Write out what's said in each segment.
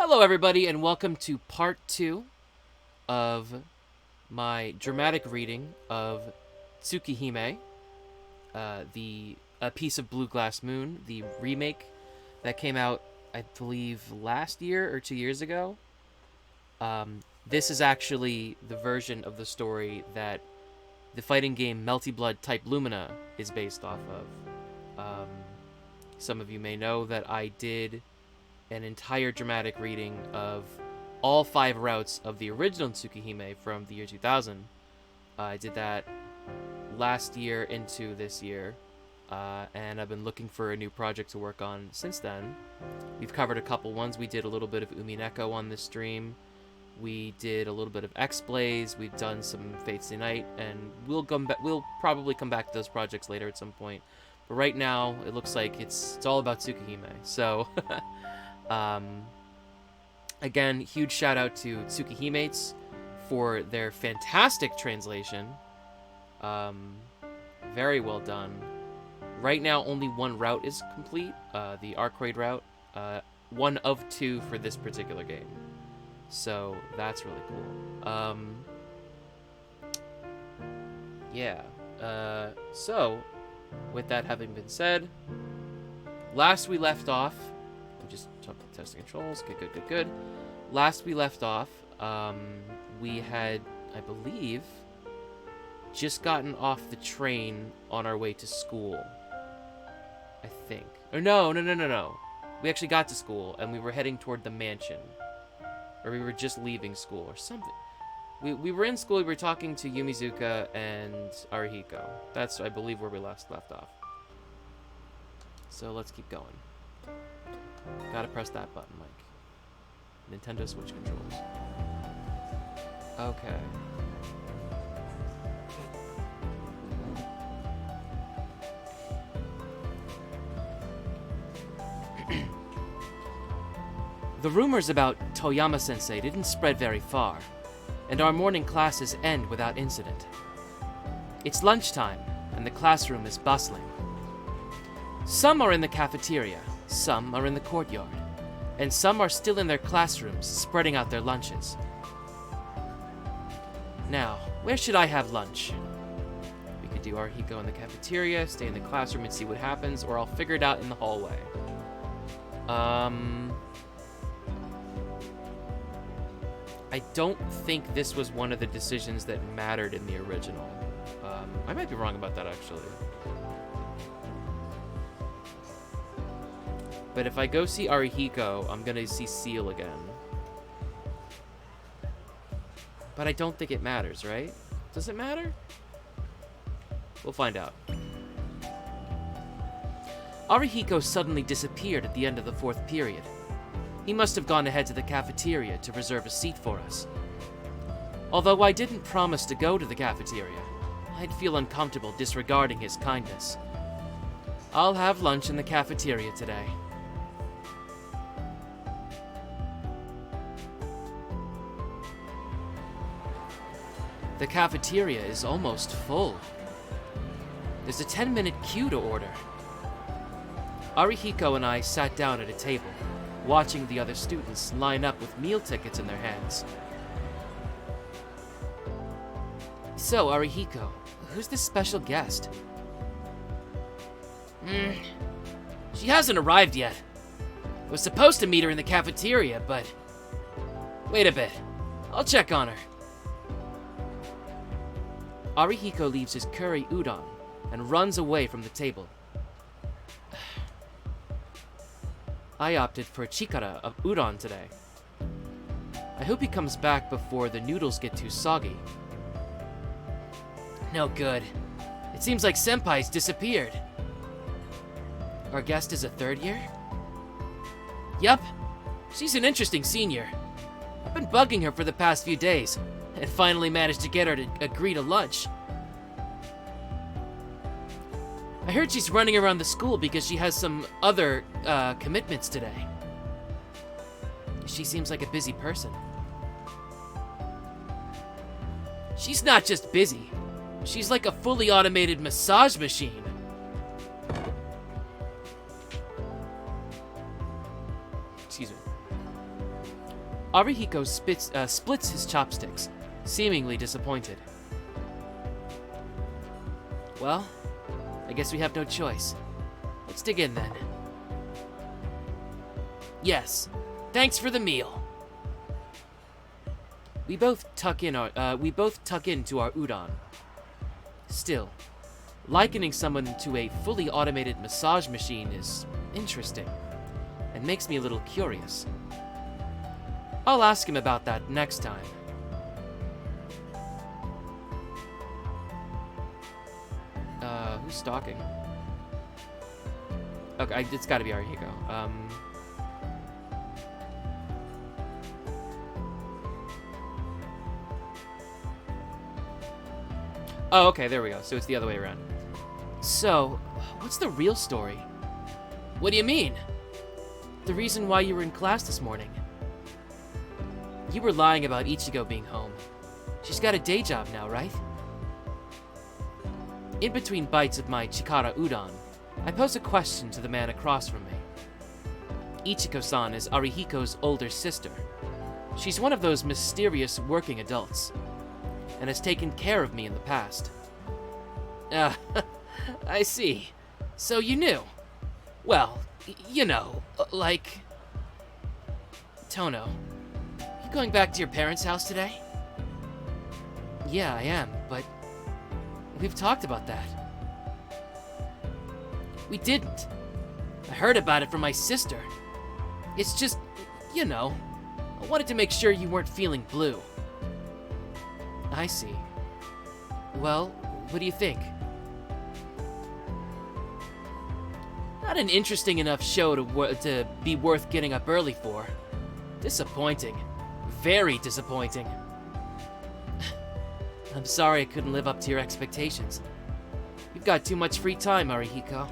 Hello, everybody, and welcome to part 2 of my dramatic reading of Tsukihime, A Piece of Blue Glass Moon, the remake that came out, I believe, last year or 2 years ago. This is actually the version of the story that the fighting game Melty Blood Type Lumina is based off of. Some of you may know that I did an entire dramatic reading of all 5 routes of the original Tsukihime from the year 2000. I did that last year into this year, and I've been looking for a new project to work on since then. We've covered a couple ones. We did a little bit of Umineko on this stream. We did a little bit of X-Blaze. We've done some Fates Unite, and we'll probably come back to those projects later at some point. But right now, it looks like it's all about Tsukihime. So, again, huge shout out to Tsukihimates for their fantastic translation. Very well done. Right now, only one route is complete, the Arcueid route. One of 2 for this particular game. So, that's really cool. Yeah. So, with that having been said, last we left off, just testing controls, good. Last we left off, we had, I believe, just gotten off the train on our way to school, I think. Or no. We actually got to school, and we were heading toward the mansion. Or we were just leaving school, or something. We were in school, we were talking to Yumizuka and Arihiko. That's, I believe, where we last left off. So let's keep going. Gotta press that button, Mike. Nintendo Switch controls. Okay. The rumors about Toyama-sensei didn't spread very far, and our morning classes end without incident. It's lunchtime, and the classroom is bustling. Some are in the cafeteria, some are in the courtyard, and some are still in their classrooms, spreading out their lunches. Now, where should I have lunch? We could do Arihiko in the cafeteria, stay in the classroom and see what happens, or I'll figure it out in the hallway. I don't think this was one of the decisions that mattered in the original. I might be wrong about that, actually. But if I go see Arihiko, I'm gonna see Seal again. But I don't think it matters, right? Does it matter? We'll find out. Arihiko suddenly disappeared at the end of the 4th period. He must have gone ahead to the cafeteria to reserve a seat for us. Although I didn't promise to go to the cafeteria, I'd feel uncomfortable disregarding his kindness. I'll have lunch in the cafeteria today. The cafeteria is almost full. There's a 10-minute queue to order. Arihiko and I sat down at a table, watching the other students line up with meal tickets in their hands. So, Arihiko, who's this special guest? She hasn't arrived yet. I was supposed to meet her in the cafeteria, but... Wait a bit. I'll check on her. Arihiko leaves his curry udon and runs away from the table. I opted for chikara of udon today. I hope he comes back before the noodles get too soggy. No good. It seems like Senpai's disappeared. Our guest is a 3rd year? Yup. She's an interesting senior. I've been bugging her for the past few days, and finally managed to get her to agree to lunch. I heard she's running around the school because she has some other commitments today. She seems like a busy person. She's not just busy. She's like a fully automated massage machine. Excuse me. Arihiko splits his chopsticks, seemingly disappointed. Well, I guess we have no choice. Let's dig in then. Yes, thanks for the meal. We both tuck into our udon. Still, likening someone to a fully automated massage machine is interesting, and makes me a little curious. I'll ask him about that next time. Who's stalking? Okay, it's gotta be Arihiko. Oh, okay, there we go. So it's the other way around. So, what's the real story? What do you mean? The reason why you were in class this morning. You were lying about Ichigo being home. She's got a day job now, right? In between bites of my chikara udon, I pose a question to the man across from me. Ichiko-san is Arihiko's older sister. She's one of those mysterious working adults, and has taken care of me in the past. I see. So you knew. Well, you know, like... Tono, you going back to your parents' house today? Yeah, I am, but... We've talked about that. We didn't. I heard about it from my sister. It's just, you know, I wanted to make sure you weren't feeling blue. I see. Well, what do you think? Not an interesting enough show to be worth getting up early for. Disappointing. Very disappointing. I'm sorry I couldn't live up to your expectations. You've got too much free time, Arihiko.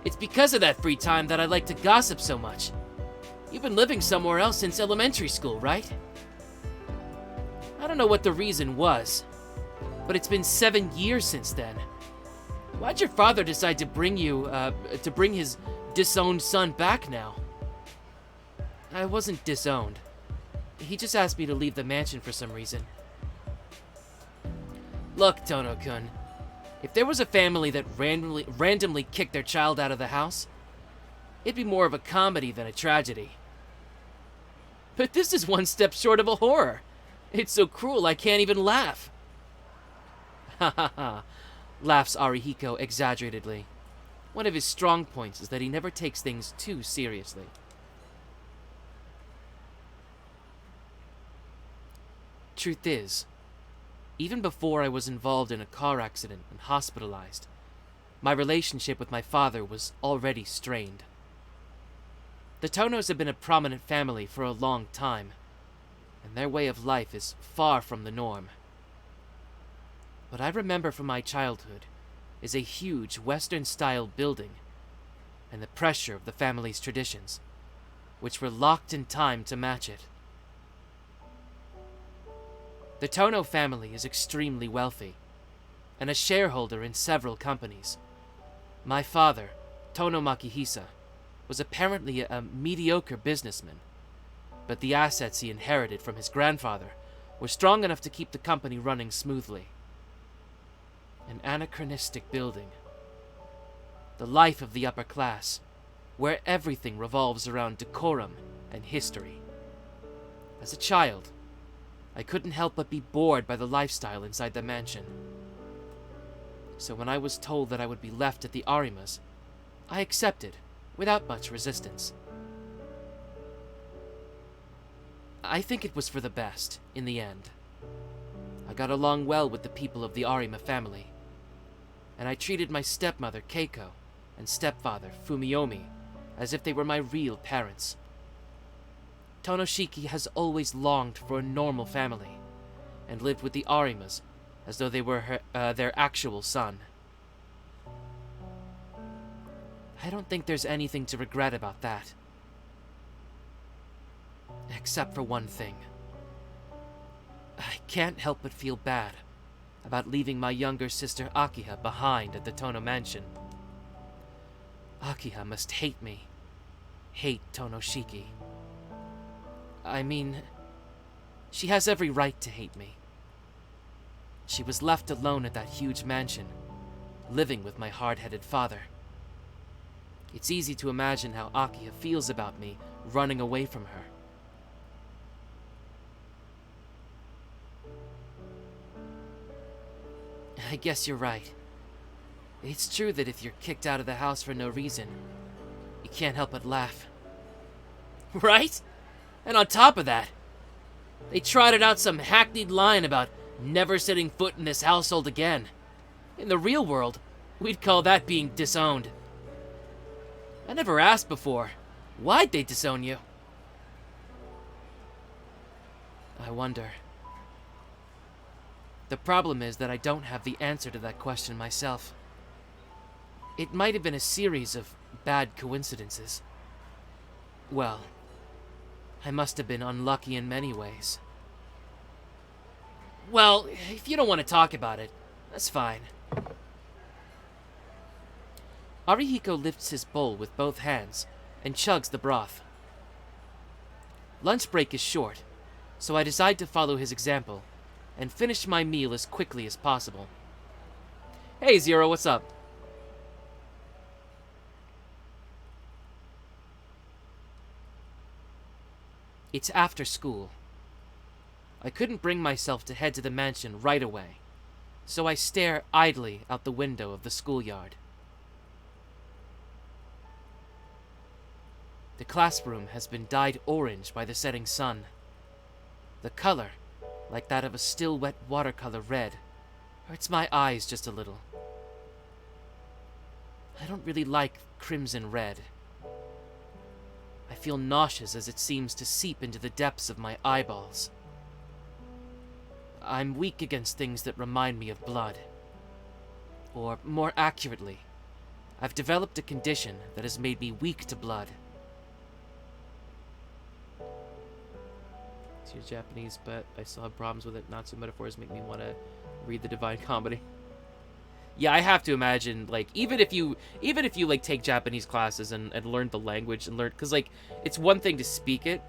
It's because of that free time that I like to gossip so much. You've been living somewhere else since elementary school, right? I don't know what the reason was, but it's been 7 years since then. Why'd your father decide to bring his disowned son back now? I wasn't disowned. He just asked me to leave the mansion for some reason. Look, Tono-kun, if there was a family that randomly kicked their child out of the house, it'd be more of a comedy than a tragedy. But this is one step short of a horror. It's so cruel I can't even laugh. Ha ha ha, laughs Arihiko exaggeratedly. One of his strong points is that he never takes things too seriously. Truth is, even before I was involved in a car accident and hospitalized, my relationship with my father was already strained. The Tonos have been a prominent family for a long time, and their way of life is far from the norm. What I remember from my childhood is a huge Western-style building, and the pressure of the family's traditions, which were locked in time to match it. The Tono family is extremely wealthy, and a shareholder in several companies. My father, Tono Makihisa, was apparently a mediocre businessman, but the assets he inherited from his grandfather were strong enough to keep the company running smoothly. An anachronistic building. The life of the upper class, where everything revolves around decorum and history. As a child, I couldn't help but be bored by the lifestyle inside the mansion. So when I was told that I would be left at the Arimas, I accepted, without much resistance. I think it was for the best, in the end. I got along well with the people of the Arima family, and I treated my stepmother, Keiko, and stepfather, Fumiomi, as if they were my real parents. Tonoshiki has always longed for a normal family, and lived with the Arimas as though they were their actual son. I don't think there's anything to regret about that. Except for one thing. I can't help but feel bad about leaving my younger sister Akiha behind at the Tono mansion. Akiha must hate me. hate Tonoshiki. I mean, she has every right to hate me. She was left alone at that huge mansion, living with my hard-headed father. It's easy to imagine how Akiha feels about me running away from her. I guess you're right. It's true that if you're kicked out of the house for no reason, you can't help but laugh. Right? And on top of that, they trotted out some hackneyed line about never setting foot in this household again. In the real world, we'd call that being disowned. I never asked before. Why'd they disown you? I wonder. The problem is that I don't have the answer to that question myself. It might have been a series of bad coincidences. Well, I must have been unlucky in many ways. Well, if you don't want to talk about it, that's fine. Arihiko lifts his bowl with both hands and chugs the broth. Lunch break is short, so I decide to follow his example and finish my meal as quickly as possible. Hey Zero, what's up? It's after school. I couldn't bring myself to head to the mansion right away, so I stare idly out the window of the schoolyard. The classroom has been dyed orange by the setting sun. The color, like that of a still wet watercolor red, hurts my eyes just a little. I don't really like crimson red. I feel nauseous as it seems to seep into the depths of my eyeballs. I'm weak against things that remind me of blood. Or, more accurately, I've developed a condition that has made me weak to blood. It's your Japanese, but I still have problems with it. Natsu metaphors make me want to read the Divine Comedy. Yeah, I have to imagine, like, even if you like take Japanese classes and learn the language and learn, because like it's one thing to speak it,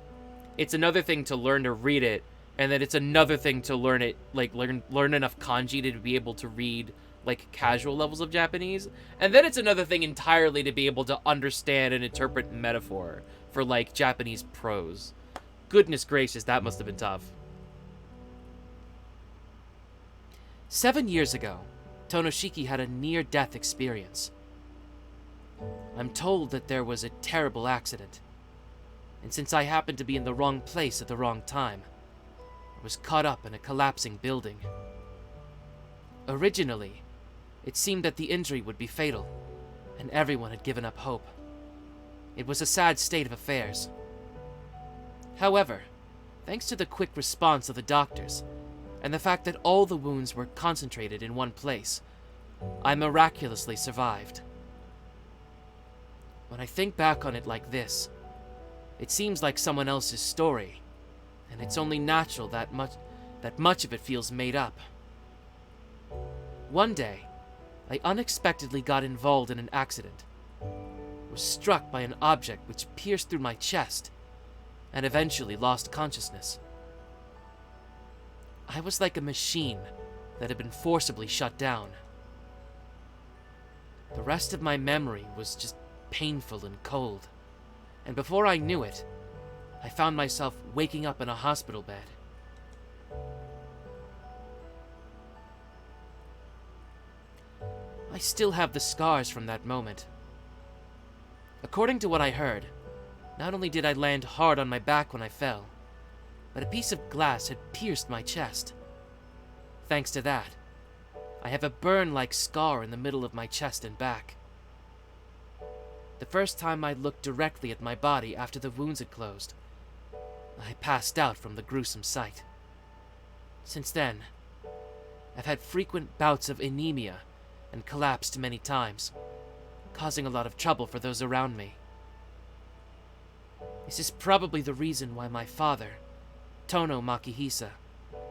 it's another thing to learn to read it, and then it's another thing to learn it, like learn enough kanji to be able to read like casual levels of Japanese, and then it's another thing entirely to be able to understand and interpret metaphor for like Japanese prose. Goodness gracious, that must have been tough. 7 years ago, Tonoshiki had a near-death experience. I'm told that there was a terrible accident, and since I happened to be in the wrong place at the wrong time, I was caught up in a collapsing building. Originally, it seemed that the injury would be fatal, and everyone had given up hope. It was a sad state of affairs. However, thanks to the quick response of the doctors, and the fact that all the wounds were concentrated in one place, I miraculously survived. When I think back on it like this, it seems like someone else's story, and it's only natural that much of it feels made up. One day, I unexpectedly got involved in an accident, was struck by an object which pierced through my chest, and eventually lost consciousness. I was like a machine that had been forcibly shut down. The rest of my memory was just painful and cold, and before I knew it, I found myself waking up in a hospital bed. I still have the scars from that moment. According to what I heard, not only did I land hard on my back when I fell, but a piece of glass had pierced my chest. Thanks to that, I have a burn-like scar in the middle of my chest and back. The first time I looked directly at my body after the wounds had closed, I passed out from the gruesome sight. Since then, I've had frequent bouts of anemia and collapsed many times, causing a lot of trouble for those around me. This is probably the reason why my father, Tono Makihisa,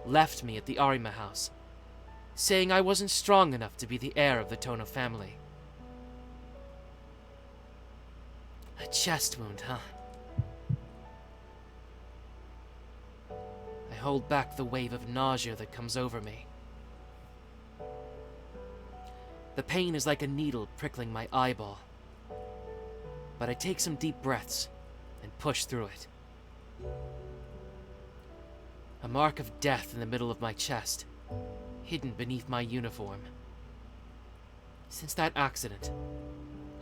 left me at the Arima house, saying I wasn't strong enough to be the heir of the Tono family. A chest wound, huh? I hold back the wave of nausea that comes over me. The pain is like a needle prickling my eyeball. But I take some deep breaths and push through it. A mark of death in the middle of my chest, hidden beneath my uniform. Since that accident,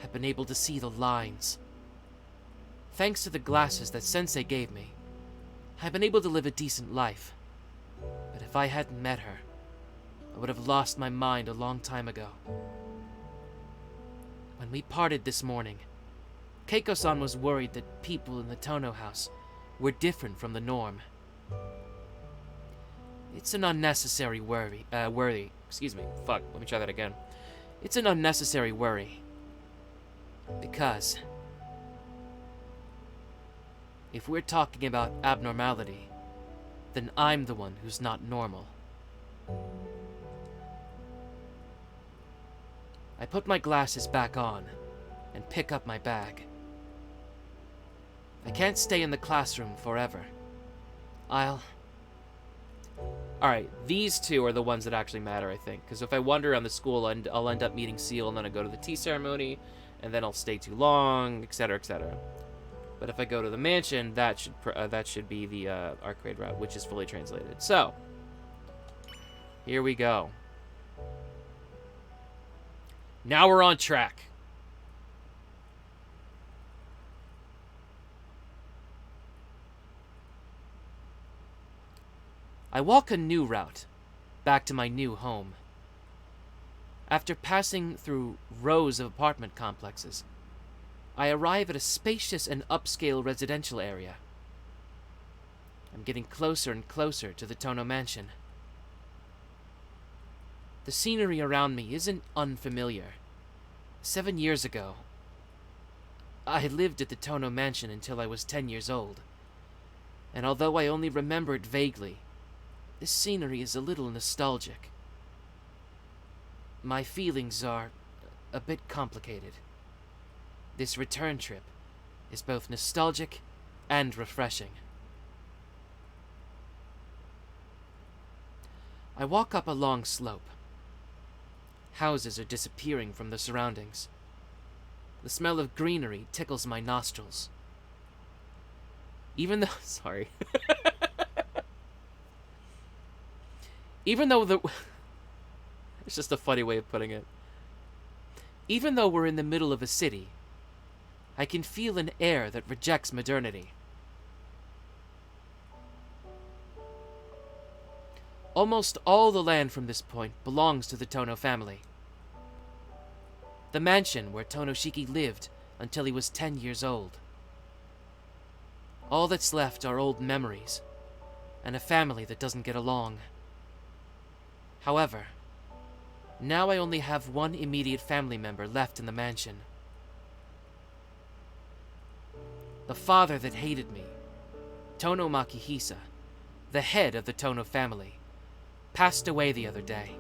I've been able to see the lines. Thanks to the glasses that Sensei gave me, I've been able to live a decent life. But if I hadn't met her, I would have lost my mind a long time ago. When we parted this morning, Keiko-san was worried that people in the Tono house were different from the norm. It's an unnecessary worry. Excuse me. Fuck, let me try that again. It's an unnecessary worry. Because if we're talking about abnormality, then I'm the one who's not normal. I put my glasses back on and pick up my bag. I can't stay in the classroom forever. Alright, these two are the ones that actually matter, I think. Because if I wander around the school, I'll end up meeting Seal, and then I go to the tea ceremony, and then I'll stay too long, etc., etc. But if I go to the mansion, that should be the Arcueid route, which is fully translated. So, here we go. Now we're on track. I walk a new route, back to my new home. After passing through rows of apartment complexes, I arrive at a spacious and upscale residential area. I'm getting closer and closer to the Tono mansion. The scenery around me isn't unfamiliar. 7 years ago, I lived at the Tono mansion until I was 10 years old. And although I only remember it vaguely, this scenery is a little nostalgic. My feelings are a bit complicated. This return trip is both nostalgic and refreshing. I walk up a long slope. Houses are disappearing from the surroundings. The smell of greenery tickles my nostrils. Even though... Sorry. Even though the... It's just a funny way of putting it. Even though we're in the middle of a city, I can feel an air that rejects modernity. Almost all the land from this point belongs to the Tono family. The mansion where Tonoshiki lived until he was 10 years old. All that's left are old memories, and a family that doesn't get along. However, now I only have one immediate family member left in the mansion. The father that hated me, Tono Makihisa, the head of the Tono family, passed away the other day.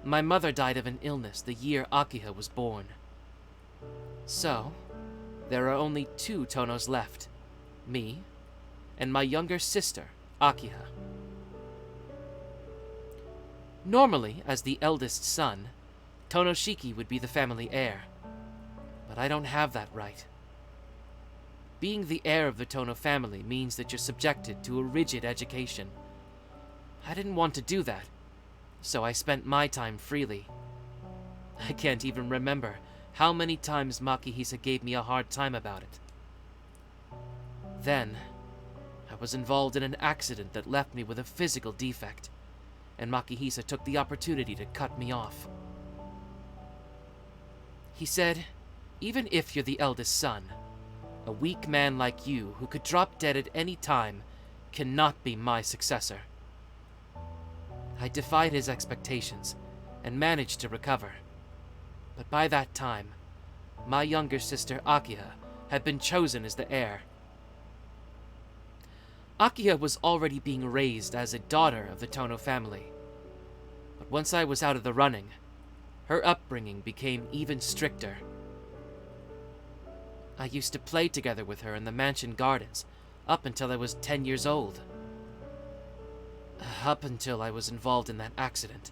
My mother died of an illness the year Akiha was born. So, there are only 2 Tonos left, me and my younger sister, Akiha. Normally, as the eldest son, Tonoshiki would be the family heir. But I don't have that right. Being the heir of the Tono family means that you're subjected to a rigid education. I didn't want to do that, so I spent my time freely. I can't even remember how many times Makihisa gave me a hard time about it. Then, I was involved in an accident that left me with a physical defect, and Makihisa took the opportunity to cut me off. He said, even if you're the eldest son, a weak man like you who could drop dead at any time cannot be my successor. I defied his expectations and managed to recover. But by that time, my younger sister Akiha had been chosen as the heir. Akiha was already being raised as a daughter of the Tono family. But once I was out of the running, her upbringing became even stricter. I used to play together with her in the mansion gardens, up until I was 10 years old. Up until I was involved in that accident.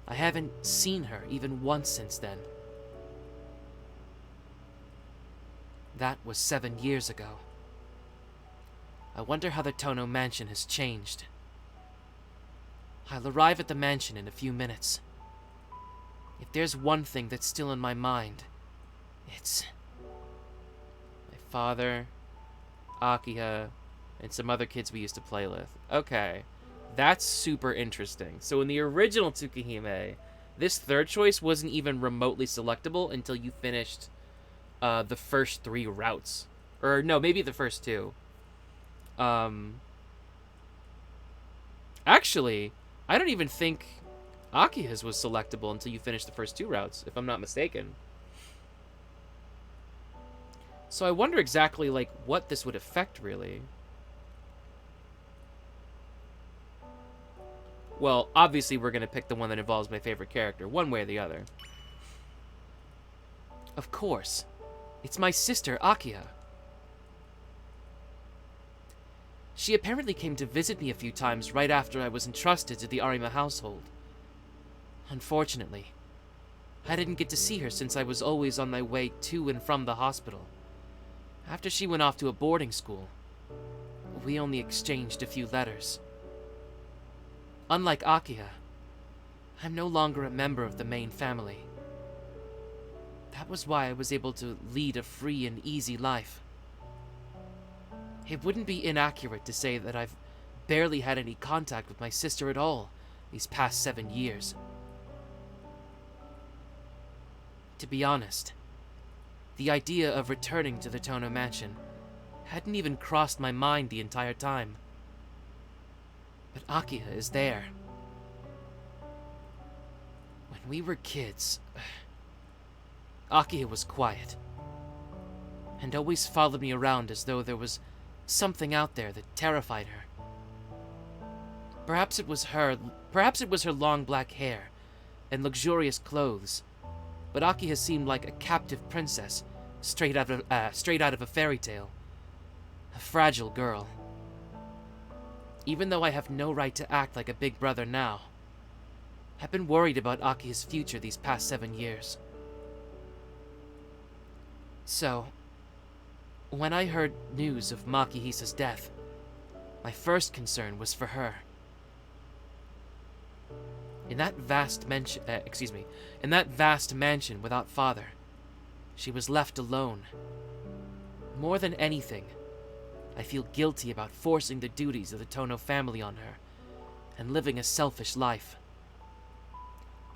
I haven't seen her even once since then. That was 7 years ago. I wonder how the Tono mansion has changed. I'll arrive at the mansion in a few minutes. If there's one thing that's still in my mind, it's my father, Akiha, and some other kids we used to play with. Okay, that's super interesting. So in the original Tsukihime, this third choice wasn't even remotely selectable until you finished the first 3 routes. Or no, maybe the first 2. Actually, I don't even think Akiha's was selectable until you finish the first 2 routes, if I'm not mistaken. So I wonder exactly, like, what this would affect, really. Well, obviously we're going to pick the one that involves my favorite character, one way or the other. Of course. It's my sister, Akiha. She apparently came to visit me a few times right after I was entrusted to the Arima household. Unfortunately, I didn't get to see her since I was always on my way to and from the hospital. After she went off to a boarding school, we only exchanged a few letters. Unlike Akiha, I'm no longer a member of the main family. That was why I was able to lead a free and easy life. It wouldn't be inaccurate to say that I've barely had any contact with my sister at all these past 7 years. To be honest, the idea of returning to the Tono mansion hadn't even crossed my mind the entire time. But Akiha is there. When we were kids, Akiha was quiet, and always followed me around as though there was something out there that terrified her. Perhaps it was her long black hair and luxurious clothes, but Akiha seemed like a captive princess straight out of a fairy tale. A fragile girl. Even though I have no right to act like a big brother now, I've been worried about Akiha's future these past 7 years. So, when I heard news of Makihisa's death, my first concern was for her. In that vast mansion without father, she was left alone. More than anything, I feel guilty about forcing the duties of the Tono family on her and living a selfish life.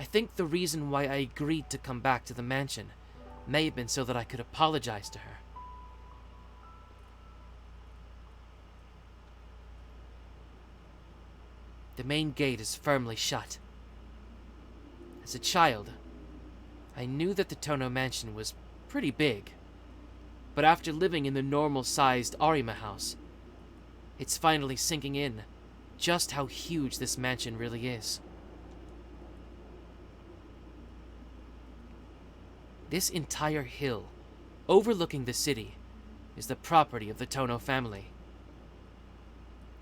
I think the reason why I agreed to come back to the mansion may have been so that I could apologize to her. The main gate is firmly shut. As a child, I knew that the Tono mansion was pretty big, but after living in the normal-sized Arima house, it's finally sinking in just how huge this mansion really is. This entire hill, overlooking the city, is the property of the Tono family.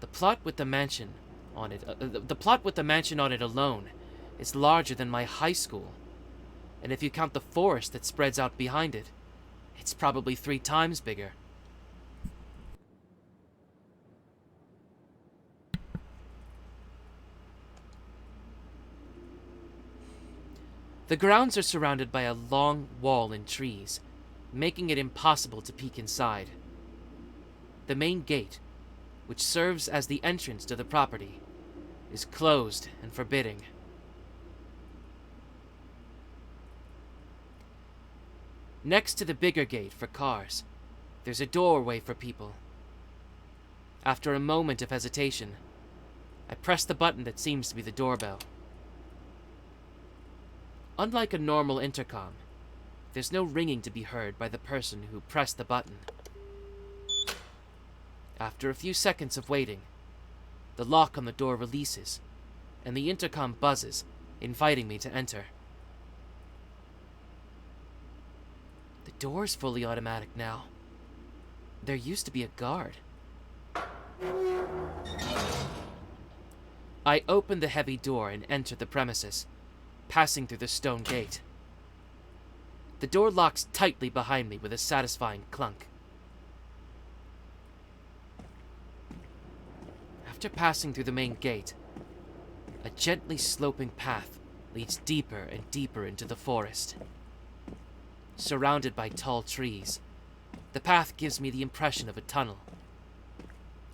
The plot with the mansion on it alone is larger than my high school, and if you count the forest that spreads out behind it, it's probably 3 times bigger. The grounds are surrounded by a long wall and trees, making it impossible to peek inside. The main gate, which serves as the entrance to the property, is closed and forbidding. Next to the bigger gate for cars, there's a doorway for people. After a moment of hesitation, I press the button that seems to be the doorbell. Unlike a normal intercom, there's no ringing to be heard by the person who pressed the button. After a few seconds of waiting, the lock on the door releases, and the intercom buzzes, inviting me to enter. The door's fully automatic now. There used to be a guard. I open the heavy door and enter the premises, passing through the stone gate. The door locks tightly behind me with a satisfying clunk. After passing through the main gate, a gently sloping path leads deeper and deeper into the forest. Surrounded by tall trees, the path gives me the impression of a tunnel.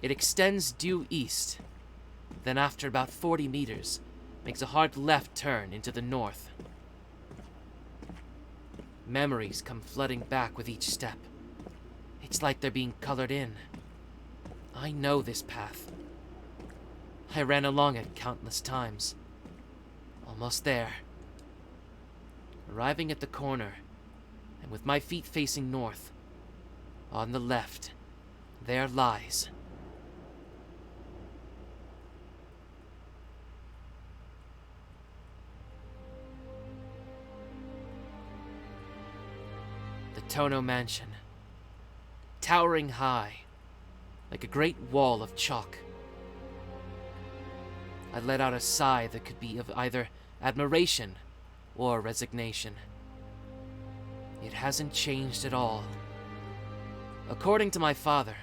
It extends due east, then after about 40 meters, makes a hard left turn into the north. Memories come flooding back with each step. It's like they're being colored in. I know this path. I ran along it countless times. Almost there. Arriving at the corner, and with my feet facing north, on the left, there lies the Tono mansion, towering high, like a great wall of chalk. I let out a sigh that could be of either admiration or resignation. It hasn't changed at all. According to my father,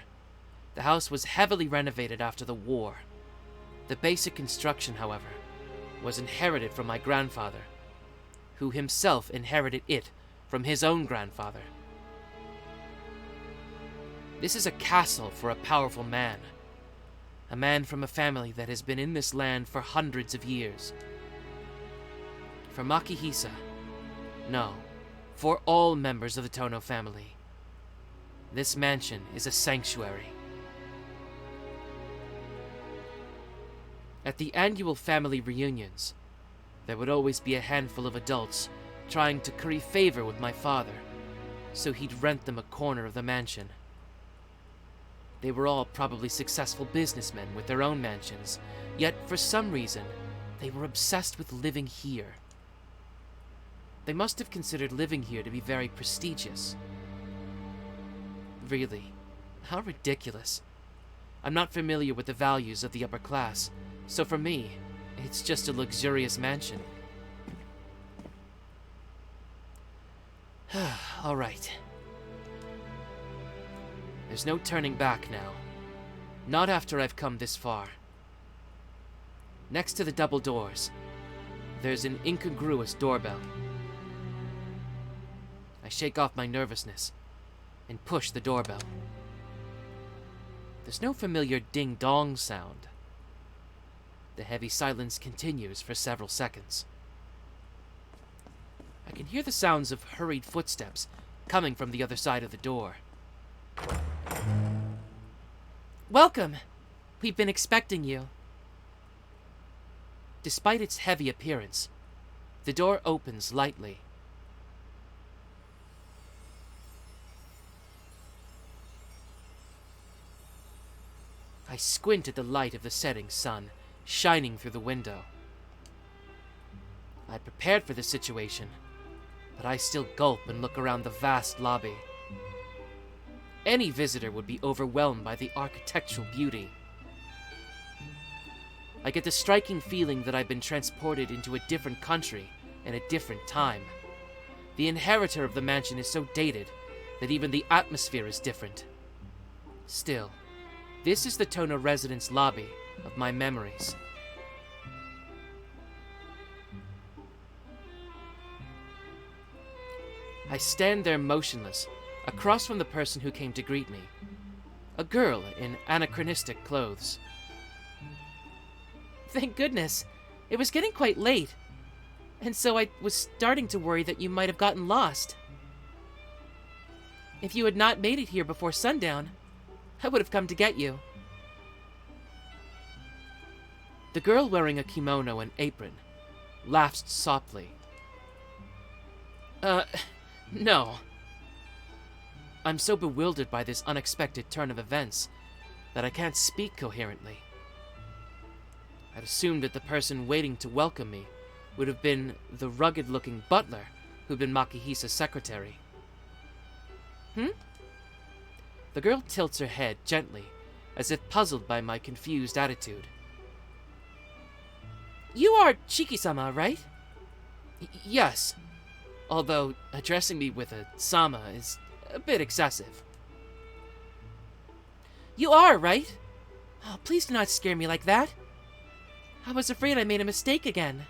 the house was heavily renovated after the war. The basic construction, however, was inherited from my grandfather, who himself inherited it from his own grandfather. This is a castle for a powerful man. A man from a family that has been in this land for hundreds of years. For Makihisa, no, for all members of the Tono family, this mansion is a sanctuary. At the annual family reunions, there would always be a handful of adults trying to curry favor with my father, so he'd rent them a corner of the mansion. They were all probably successful businessmen with their own mansions, yet for some reason, they were obsessed with living here. They must have considered living here to be very prestigious. Really, how ridiculous. I'm not familiar with the values of the upper class, so for me, it's just a luxurious mansion. All right. There's no turning back now. Not after I've come this far. Next to the double doors, there's an incongruous doorbell. I shake off my nervousness and push the doorbell. There's no familiar ding-dong sound. The heavy silence continues for several seconds. I can hear the sounds of hurried footsteps coming from the other side of the door. Welcome! We've been expecting you. Despite its heavy appearance, the door opens lightly. I squint at the light of the setting sun shining through the window. I'd prepared for this situation, but I still gulp and look around the vast lobby. Any visitor would be overwhelmed by the architectural beauty. I get the striking feeling that I've been transported into a different country and a different time. The inheritor of the mansion is so dated that even the atmosphere is different. Still, this is the Tono residence lobby of my memories. I stand there motionless, across from the person who came to greet me. A girl in anachronistic clothes. Thank goodness. It was getting quite late, and so I was starting to worry that you might have gotten lost. If you had not made it here before sundown, I would have come to get you. The girl wearing a kimono and apron laughs softly. No. I'm so bewildered by this unexpected turn of events that I can't speak coherently. I'd assumed that the person waiting to welcome me would have been the rugged-looking butler who'd been Makihisa's secretary. Hmm? The girl tilts her head gently, as if puzzled by my confused attitude. You are Shiki-sama, right? Yes. Although addressing me with a sama is a bit excessive. You are, right? Oh, please do not scare me like that. I was afraid I made a mistake again.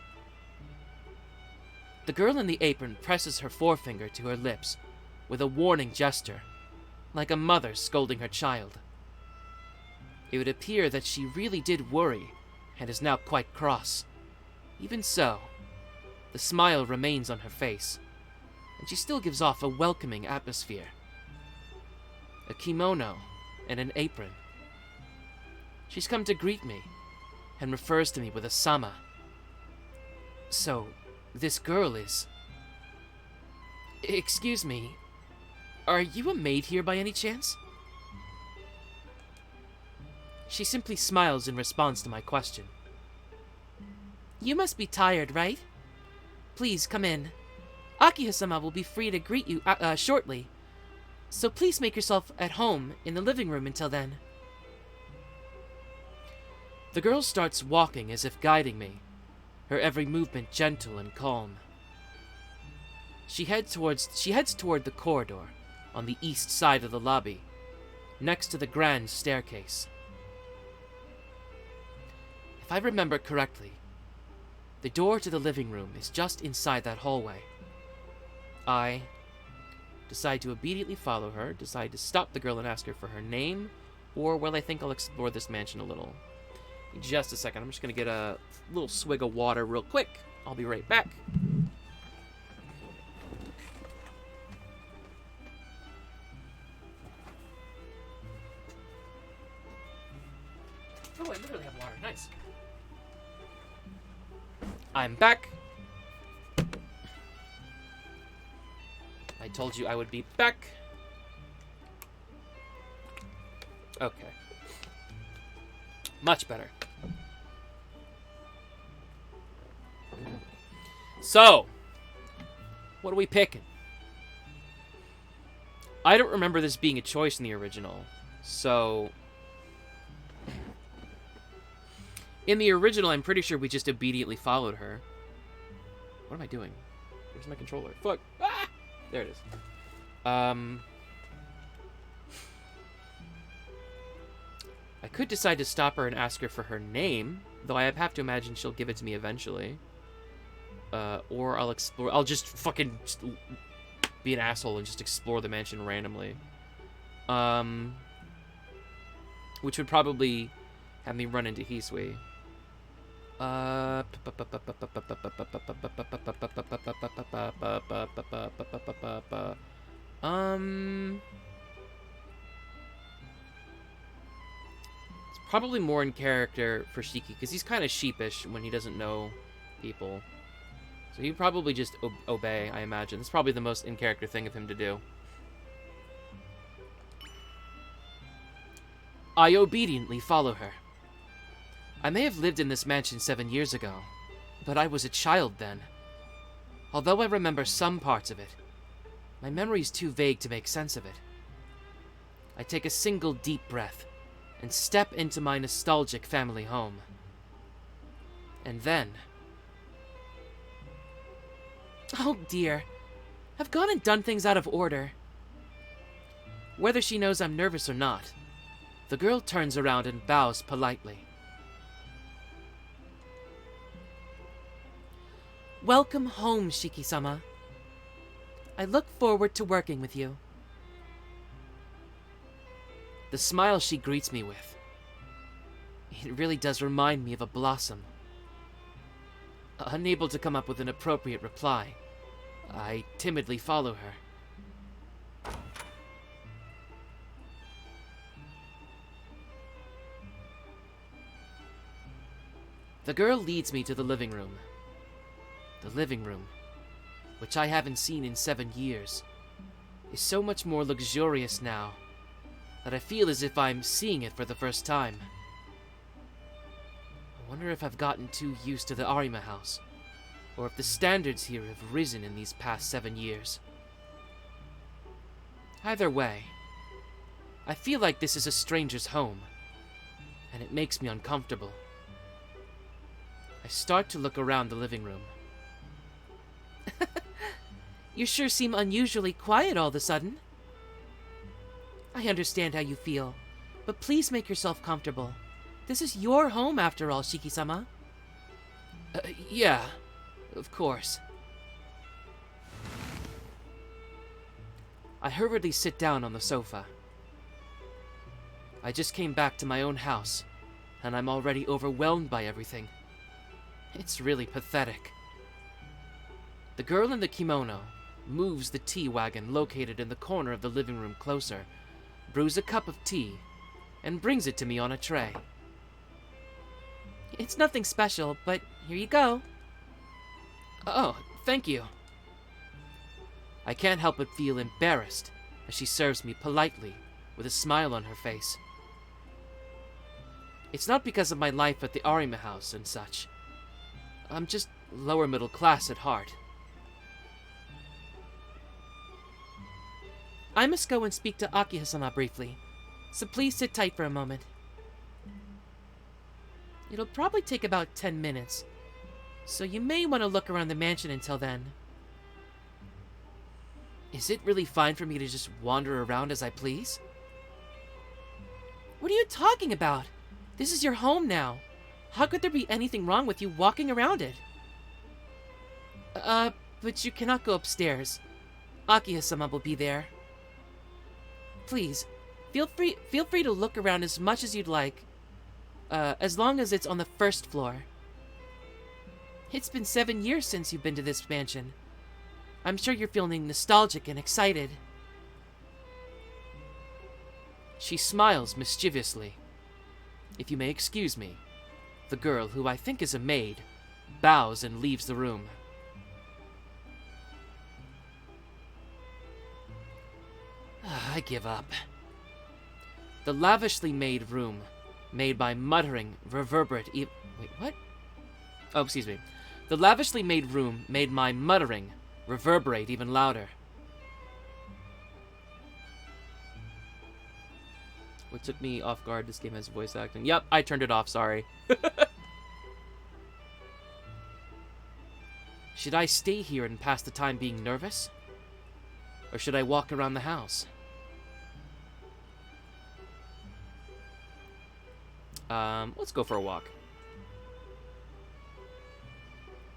The girl in the apron presses her forefinger to her lips with a warning gesture, like a mother scolding her child. It would appear that she really did worry and is now quite cross. Even so, the smile remains on her face, and she still gives off a welcoming atmosphere. A kimono and an apron. She's come to greet me and refers to me with a sama. So, this girl is... Excuse me, are you a maid here by any chance? She simply smiles in response to my question. You must be tired, right? Please, come in. Akiha-sama will be free to greet you shortly, so please make yourself at home in the living room until then. The girl starts walking as if guiding me, her every movement gentle and calm. She heads toward the corridor on the east side of the lobby, next to the grand staircase. If I remember correctly, the door to the living room is just inside that hallway. I decide to obediently follow her, decide to stop the girl and ask her for her name, or, well, I think I'll explore this mansion a little. In just a second, I'm just going to get a little swig of water real quick. I'll be right back. Oh, I literally have water. Nice. I'm back. I told you I would be back. Okay. Much better. So, what are we picking? I don't remember this being a choice in the original, so... In the original, I'm pretty sure we just obediently followed her. What am I doing? Where's my controller? Fuck! Ah! There it is. I could decide to stop her and ask her for her name, though I have to imagine she'll give it to me eventually. Or I'll explore... I'll just fucking be an asshole and just explore the mansion randomly. Which would probably have me run into Hisui. It's probably more in character for Shiki, because he's kind of sheepish when he doesn't know people. So he'd probably just obey, I imagine. It's probably the most in-character thing of him to do. I obediently follow her. I may have lived in this mansion 7 years ago, but I was a child then. Although I remember some parts of it, my memory's too vague to make sense of it. I take a single deep breath and step into my nostalgic family home. And then... Oh dear, I've gone and done things out of order. Whether she knows I'm nervous or not, the girl turns around and bows politely. Welcome home, Shiki-sama. I look forward to working with you. The smile she greets me with, it really does remind me of a blossom. Unable to come up with an appropriate reply, I timidly follow her. The girl leads me to the living room. The living room, which I haven't seen in 7 years, is so much more luxurious now that I feel as if I'm seeing it for the first time. I wonder if I've gotten too used to the Arima house, or if the standards here have risen in these past 7 years. Either way, I feel like this is a stranger's home, and it makes me uncomfortable. I start to look around the living room. You sure seem unusually quiet all of a sudden. I understand how you feel, but please make yourself comfortable. This is your home after all, Shiki-sama. Yeah, of course. I hurriedly sit down on the sofa. I just came back to my own house, and I'm already overwhelmed by everything. It's really pathetic. The girl in the kimono moves the tea wagon located in the corner of the living room closer, brews a cup of tea, and brings it to me on a tray. It's nothing special, but here you go. Oh, thank you. I can't help but feel embarrassed as she serves me politely, with a smile on her face. It's not because of my life at the Arima house and such. I'm just lower middle class at heart. I must go and speak to Akiha-sama briefly, so please sit tight for a moment. It'll probably take about 10 minutes, so you may want to look around the mansion until then. Is it really fine for me to just wander around as I please? What are you talking about? This is your home now. How could there be anything wrong with you walking around it? But you cannot go upstairs. Akiha-sama will be there. Please, feel free to look around as much as you'd like, as long as it's on the first floor. It's been 7 years since you've been to this mansion. I'm sure you're feeling nostalgic and excited. She smiles mischievously. If you may excuse me, the girl, who I think is a maid, bows and leaves the room. I give up. The lavishly made room, made by muttering, reverberate wait, what? Oh, excuse me. The lavishly made room made my muttering reverberate even louder. What took me off guard, this game has voice acting. Yep, I turned it off, sorry. Should I stay here and pass the time being nervous? Or should I walk around the house? Let's go for a walk.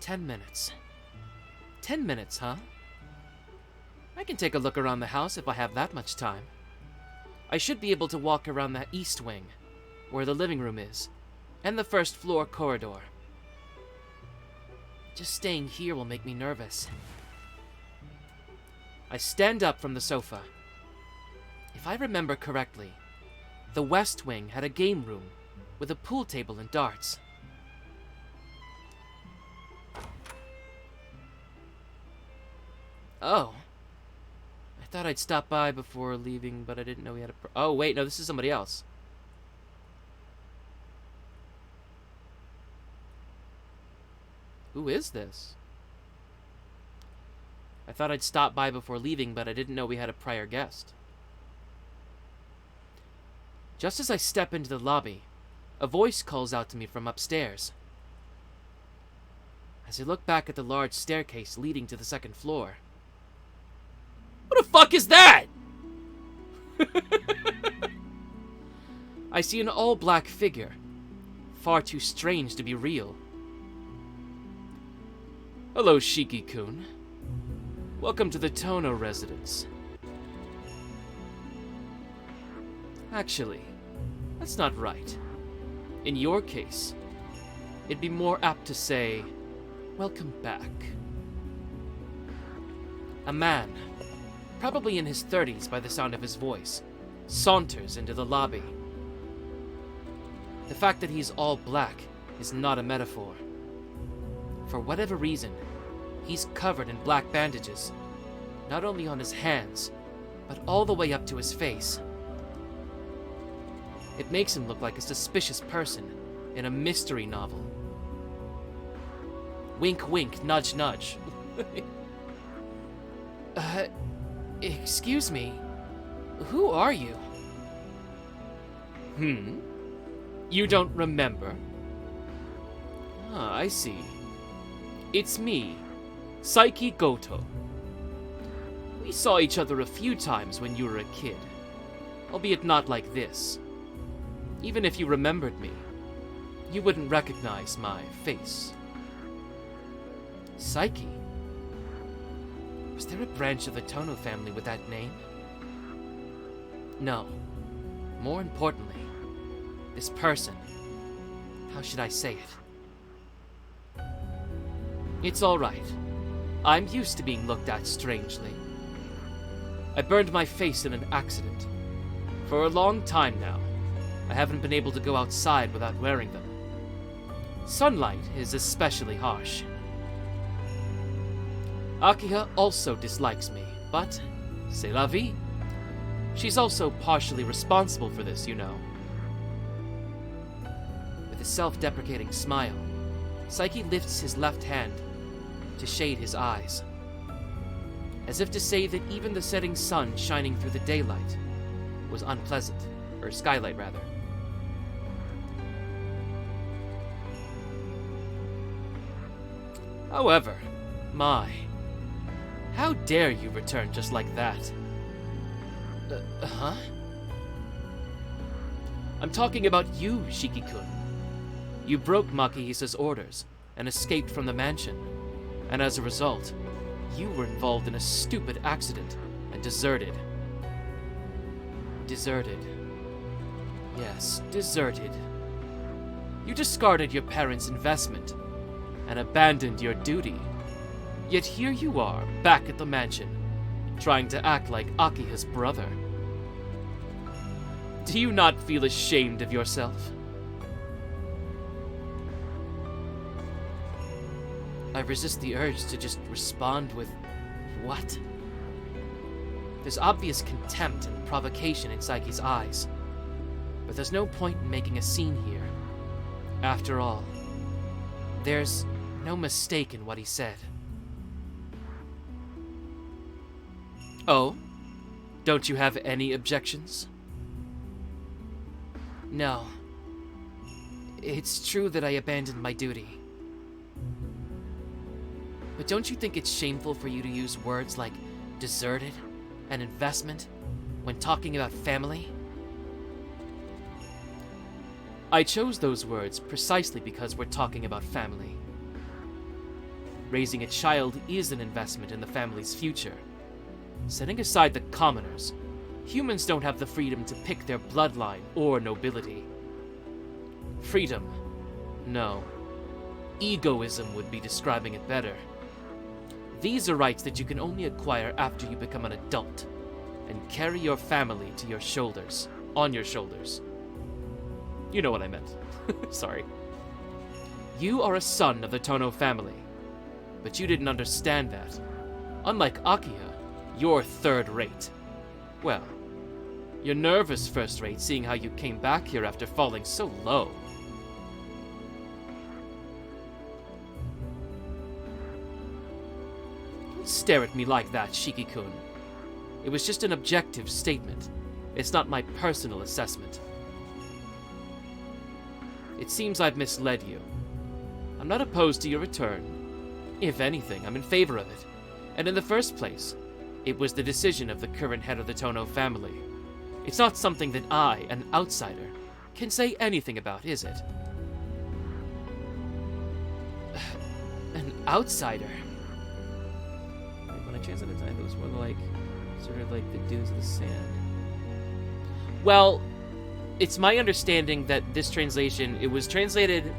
10 minutes. 10 minutes, huh? I can take a look around the house if I have that much time. I should be able to walk around the east wing, where the living room is, and the first floor corridor. Just staying here will make me nervous. I stand up from the sofa. If I remember correctly, the west wing had a game room with a pool table and darts. Oh. I thought I'd stop by before leaving, but I didn't know we had a... Oh, wait, no, this is somebody else. Who is this? I thought I'd stop by before leaving, but I didn't know we had a prior guest. Just as I step into the lobby, a voice calls out to me from upstairs. As I look back at the large staircase leading to the second floor. What the fuck is that? I see an all-black figure, far too strange to be real. Hello, Shiki-kun. Welcome to the Tono residence. Actually, that's not right. In your case, it'd be more apt to say, welcome back. A man, probably in his 30s by the sound of his voice, saunters into the lobby. The fact that he's all black is not a metaphor. For whatever reason, he's covered in black bandages, not only on his hands, but all the way up to his face. It makes him look like a suspicious person in a mystery novel. Wink, wink, nudge, nudge. Excuse me. Who are you? You don't remember? Ah, I see. It's me, Psyche Goto. We saw each other a few times when you were a kid, albeit not like this. Even if you remembered me, you wouldn't recognize my face. Psyche? Was there a branch of the Tono family with that name? No. More importantly, this person. How should I say it? It's all right. I'm used to being looked at strangely. I burned my face in an accident. For a long time now, I haven't been able to go outside without wearing them. Sunlight is especially harsh. Akiha also dislikes me, but c'est la vie. She's also partially responsible for this, you know. With a self-deprecating smile, Psyche lifts his left hand to shade his eyes, as if to say that even the setting sun shining through the daylight was unpleasant, or skylight rather. However, how dare you return just like that? Huh? I'm talking about you, Shiki-kun. You broke Makihisa's orders and escaped from the mansion, and as a result, you were involved in a stupid accident and deserted. Deserted. Yes, deserted. You discarded your parents' investment and abandoned your duty. Yet here you are, back at the mansion, trying to act like Akiha's brother. Do you not feel ashamed of yourself? I resist the urge to just respond with, what? There's obvious contempt and provocation in Psyche's eyes, but there's no point in making a scene here. After all, there's no mistake in what he said. Oh? Don't you have any objections? No. It's true that I abandoned my duty. But don't you think it's shameful for you to use words like deserted and investment when talking about family? I chose those words precisely because we're talking about family. Raising a child is an investment in the family's future. Setting aside the commoners, humans don't have the freedom to pick their bloodline or nobility. Freedom? No. Egoism would be describing it better. These are rights that you can only acquire after you become an adult and carry your family to your shoulders, on your shoulders. You know what I meant. Sorry. You are a son of the Tono family, but you didn't understand that. Unlike Akiha, you're third-rate. Well, you're nervous first-rate seeing how you came back here after falling so low. Don't stare at me like that, Shiki-kun. It was just an objective statement. It's not my personal assessment. It seems I've misled you. I'm not opposed to your return. If anything, I'm in favor of it. And in the first place, it was the decision of the current head of the Tono family. It's not something that I, an outsider, can say anything about, is it? An outsider? When I translated it, it was more like, sort of like the dudes of the sand. Well, it's my understanding that this translation, it was translated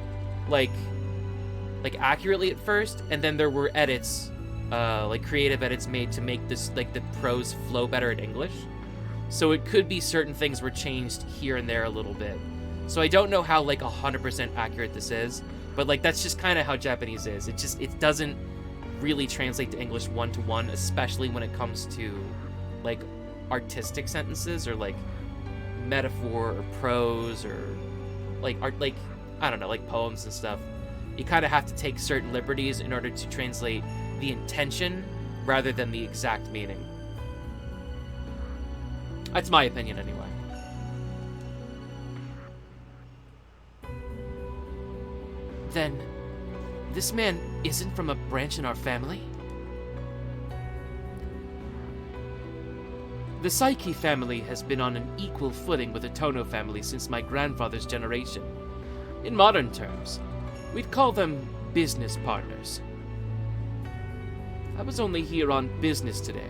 like accurately at first, and then there were edits, like creative edits made to make this, like, the prose flow better in English. So it could be certain things were changed here and there a little bit. So I don't know how, like, 100% accurate this is, but, like, that's just kind of how Japanese is. It doesn't really translate to English one-to-one, especially when it comes to, like, artistic sentences or, like, metaphor or prose or, like, art, like, I don't know, like poems and stuff. You kind of have to take certain liberties in order to translate the intention rather than the exact meaning. That's my opinion, anyway. Then, this man isn't from a branch in our family? The Psyche family has been on an equal footing with the Tono family since my grandfather's generation. In modern terms, we'd call them business partners. I was only here on business today.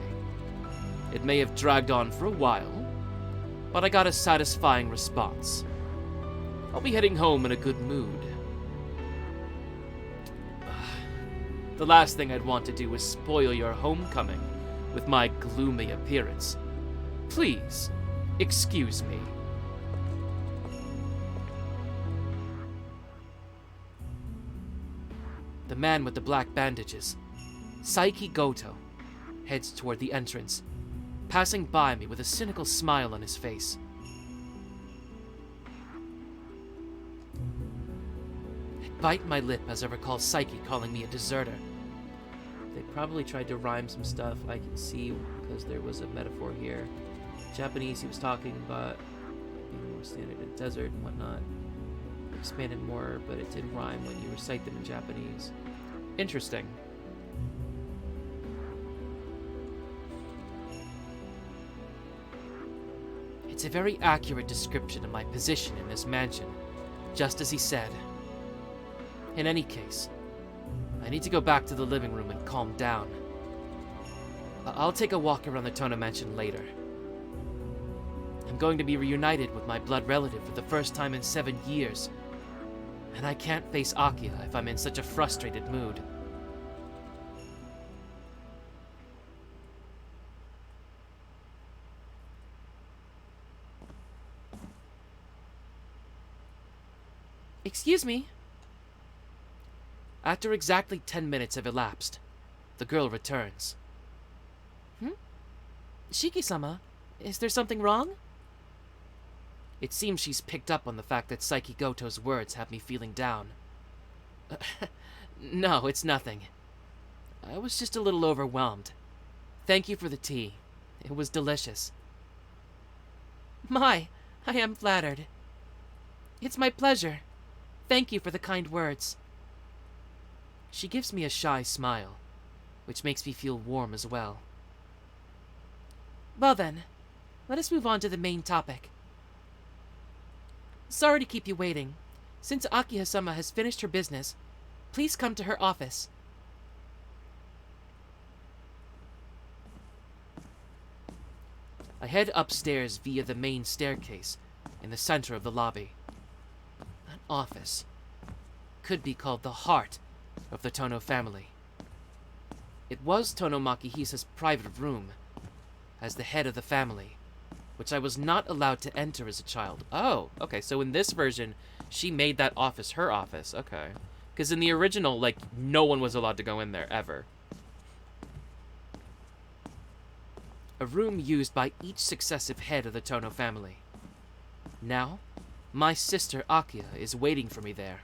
It may have dragged on for a while, but I got a satisfying response. I'll be heading home in a good mood. The last thing I'd want to do is spoil your homecoming with my gloomy appearance. Please, excuse me. The man with the black bandages, Psyche Goto, heads toward the entrance, passing by me with a cynical smile on his face. I bite my lip as I recall Psyche calling me a deserter. They probably tried to rhyme some stuff, I can see, because there was a metaphor here. Japanese, he was talking about being more standard in the desert and whatnot. Expanded more, but it did rhyme when you recite them in Japanese. Interesting. It's a very accurate description of my position in this mansion, just as he said. In any case, I need to go back to the living room and calm down. I'll take a walk around the Tono mansion later. I'm going to be reunited with my blood relative for the first time in 7 years, and I can't face Akiha if I'm in such a frustrated mood. Excuse me. After exactly 10 minutes have elapsed, the girl returns. Shiki-sama, is there something wrong? It seems she's picked up on the fact that Psyche Goto's words have me feeling down. No, it's nothing. I was just a little overwhelmed. Thank you for the tea. It was delicious. My, I am flattered. It's my pleasure. Thank you for the kind words. She gives me a shy smile, which makes me feel warm as well. Well then, let us move on to the main topic. Sorry to keep you waiting. Since Akiha-sama has finished her business, please come to her office. I head upstairs via the main staircase in the center of the lobby. That office could be called the heart of the Tono family. It was Tono Makihisa's private room as the head of the family, which I was not allowed to enter as a child. Oh, okay, so in this version, she made that office her office. Okay. Because in the original, like, no one was allowed to go in there, ever. A room used by each successive head of the Tono family. Now, my sister Akiha is waiting for me there.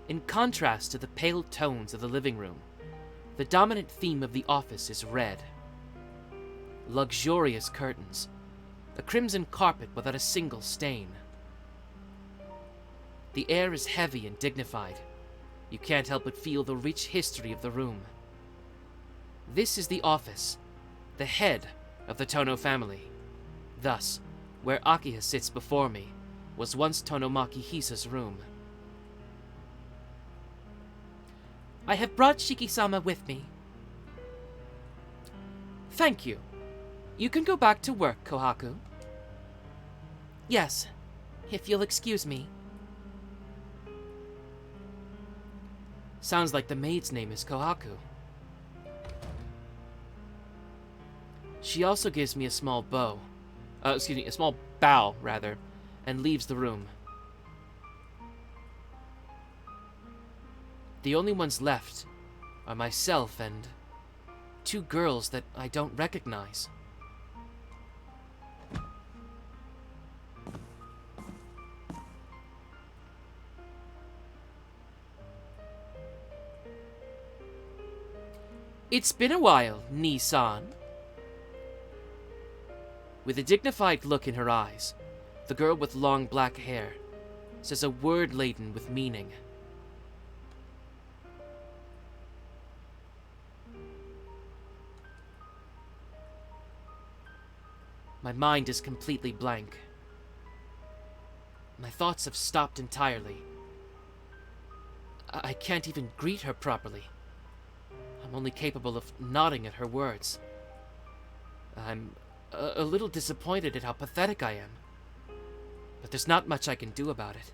In contrast to the pale tones of the living room, the dominant theme of the office is red. Luxurious curtains, a crimson carpet without a single stain. The air is heavy and dignified. You can't help but feel the rich history of the room. This is the office, the head of the Tono family. Thus, where Akiha sits before me was once Tono Makihisa's room. I have brought Shiki-sama with me. Thank you. You can go back to work, Kohaku. Yes, if you'll excuse me. Sounds like the maid's name is Kohaku. She also gives me a small a small bow, rather, and leaves the room. The only ones left are myself and 2 girls that I don't recognize. It's been a while, Ni-san. With a dignified look in her eyes, the girl with long black hair says a word laden with meaning. My mind is completely blank. My thoughts have stopped entirely. I can't even greet her properly. I'm only capable of nodding at her words. I'm a little disappointed at how pathetic I am, but there's not much I can do about it.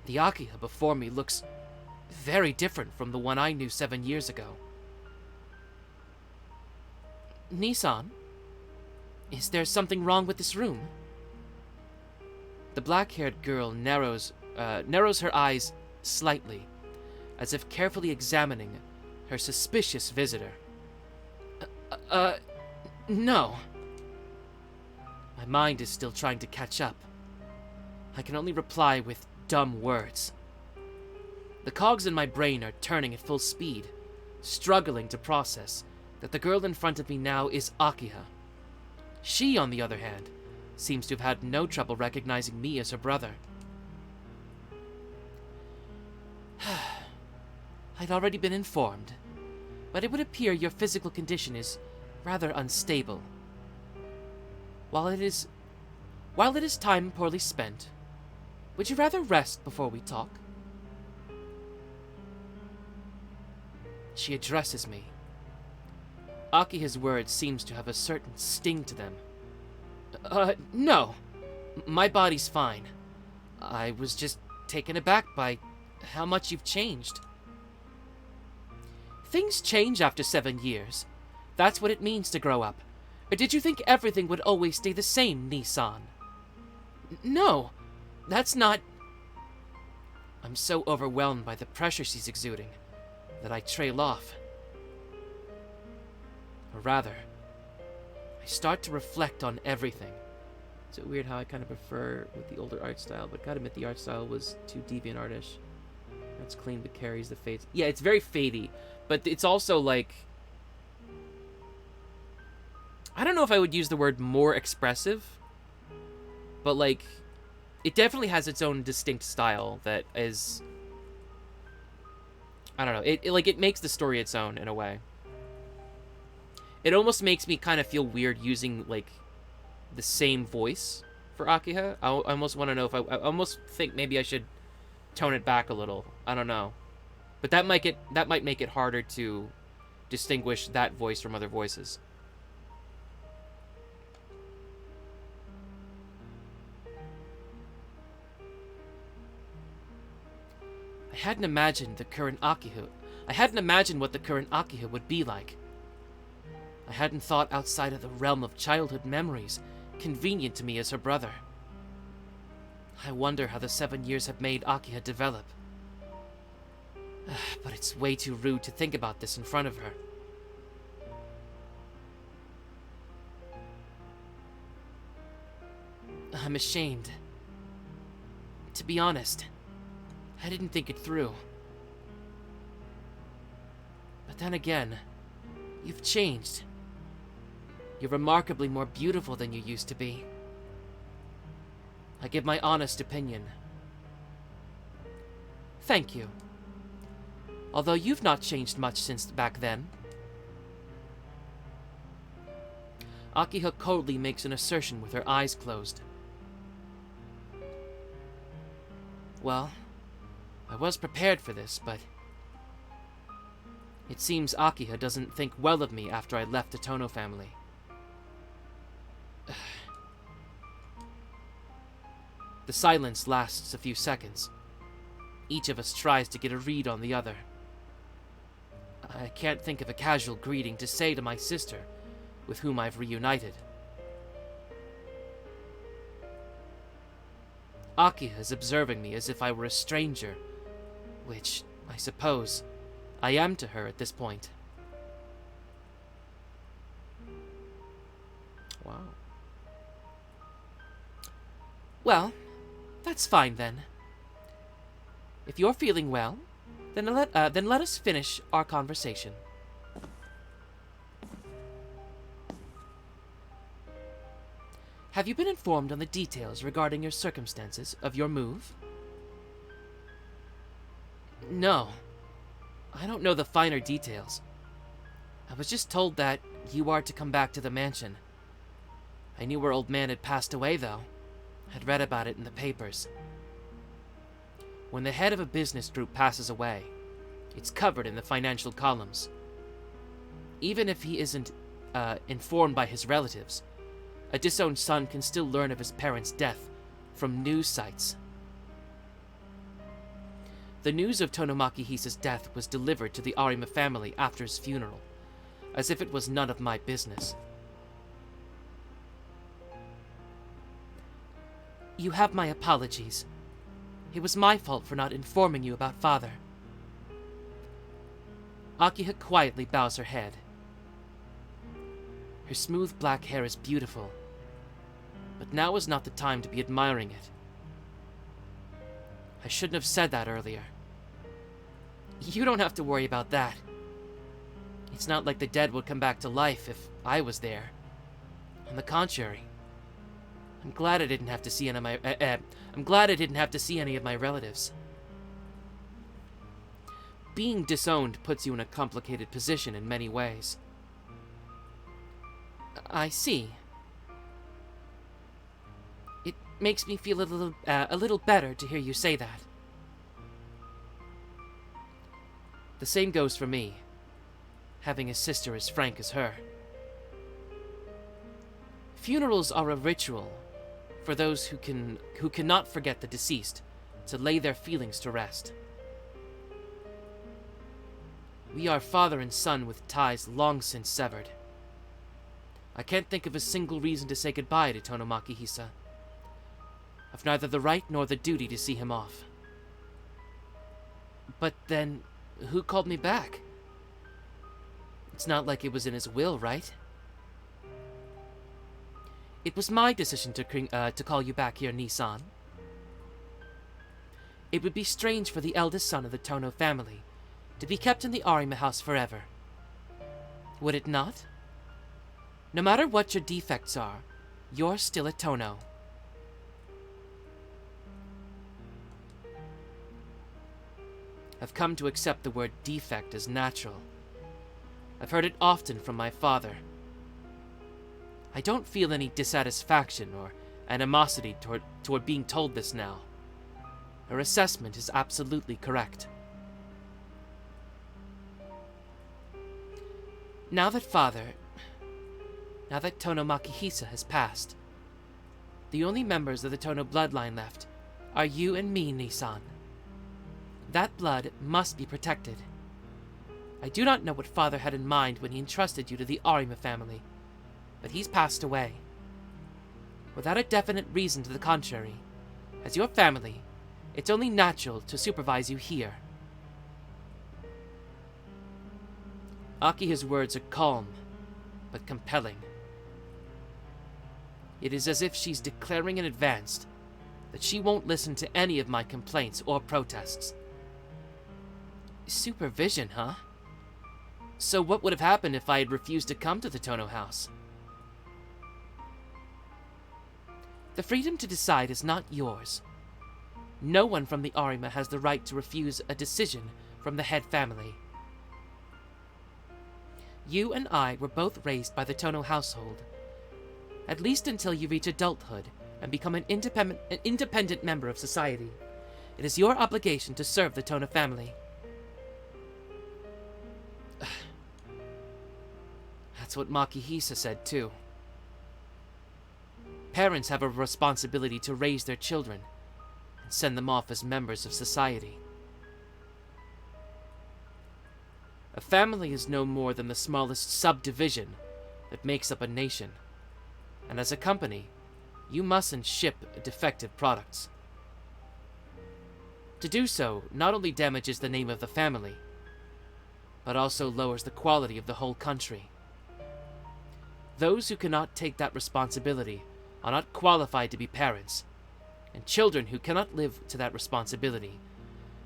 The Akiha before me looks very different from the one I knew 7 years ago. Ni-san, is there something wrong with this room? The black-haired girl narrows her eyes slightly, as if carefully examining her suspicious visitor. No. My mind is still trying to catch up. I can only reply with dumb words. The cogs in my brain are turning at full speed, struggling to process that the girl in front of me now is Akiha. She, on the other hand, seems to have had no trouble recognizing me as her brother. I'd already been informed, but it would appear your physical condition is rather unstable. While it is time poorly spent, would you rather rest before we talk? She addresses me. Akiha's words seems to have a certain sting to them. No. My body's fine. I was just taken aback by how much you've changed. Things change after 7 years. That's what it means to grow up. Or did you think everything would always stay the same, Ni-san? No, that's not... I'm so overwhelmed by the pressure she's exuding that I trail off. Or rather, I start to reflect on everything. Is it weird how I kind of prefer with the older art style, but gotta admit the art style was too DeviantArt-ish. That's clean but carries the fades. Yeah, it's very fadey, but it's also like... I don't know if I would use the word more expressive, but like, it definitely has its own distinct style that is... I don't know, it makes the story its own in a way. It almost makes me kind of feel weird using, like, the same voice for Akiha. I almost want to know if I almost think maybe I should tone it back a little. I don't know. But that might make it harder to distinguish that voice from other voices. I hadn't imagined what the current Akiha would be like. I hadn't thought outside of the realm of childhood memories, convenient to me as her brother. I wonder how the 7 years have made Akiha develop. But it's way too rude to think about this in front of her. I'm ashamed. To be honest, I didn't think it through. But then again, you've changed. You're remarkably more beautiful than you used to be. I give my honest opinion. Thank you. Although you've not changed much since back then. Akiha coldly makes an assertion with her eyes closed. Well, I was prepared for this, but... It seems Akiha doesn't think well of me after I left the Tono family. The silence lasts a few seconds. Each of us tries to get a read on the other. I can't think of a casual greeting to say to my sister, with whom I've reunited. Akiha is observing me as if I were a stranger, which, I suppose, I am to her at this point. Wow. Well, that's fine then. If you're feeling well, then let us finish our conversation. Have you been informed on the details regarding your circumstances of your move? No. I don't know the finer details. I was just told that you are to come back to the mansion. I knew our old man had passed away, though. I'd read about it in the papers. When the head of a business group passes away, it's covered in the financial columns. Even if he isn't informed by his relatives, a disowned son can still learn of his parents' death from news sites. The news of Tono Makihisa's death was delivered to the Arima family after his funeral, as if it was none of my business. You have my apologies. It was my fault for not informing you about Father. Akiha quietly bows her head. Her smooth black hair is beautiful, but now is not the time to be admiring it. I shouldn't have said that earlier. You don't have to worry about that. It's not like the dead would come back to life if I was there. On the contrary, I'm glad I didn't have to see any of my relatives. Being disowned puts you in a complicated position in many ways. I see. It makes me feel a little better to hear you say that. The same goes for me, having a sister as frank as her. Funerals are a ritual for those who cannot forget the deceased, to lay their feelings to rest. We are father and son with ties long since severed. I can't think of a single reason to say goodbye to Tono Makihisa. I've neither the right nor the duty to see him off. But then, who called me back? It's not like it was in his will, right? It was my decision to call you back here, Nissan. It would be strange for the eldest son of the Tono family to be kept in the Arima house forever. Would it not? No matter what your defects are, you're still a Tono. I've come to accept the word defect as natural. I've heard it often from my father. I don't feel any dissatisfaction or animosity toward being told this now. Her assessment is absolutely correct. Now that Tono Makihisa has passed, the only members of the Tono bloodline left are you and me, Nissan. That blood must be protected. I do not know what Father had in mind when he entrusted you to the Arima family, but he's passed away. Without a definite reason to the contrary, as your family, it's only natural to supervise you here. Akiha's words are calm, but compelling. It is as if she's declaring in advance that she won't listen to any of my complaints or protests. Supervision, huh? So what would have happened if I had refused to come to the Tono house? The freedom to decide is not yours. No one from the Arima has the right to refuse a decision from the head family. You and I were both raised by the Tono household. At least until you reach adulthood and become an independent member of society, it is your obligation to serve the Tono family. That's what Makihisa said too. Parents have a responsibility to raise their children and send them off as members of society. A family is no more than the smallest subdivision that makes up a nation, and as a company, you mustn't ship defective products. To do so not only damages the name of the family, but also lowers the quality of the whole country. Those who cannot take that responsibility are not qualified to be parents, and children who cannot live to that responsibility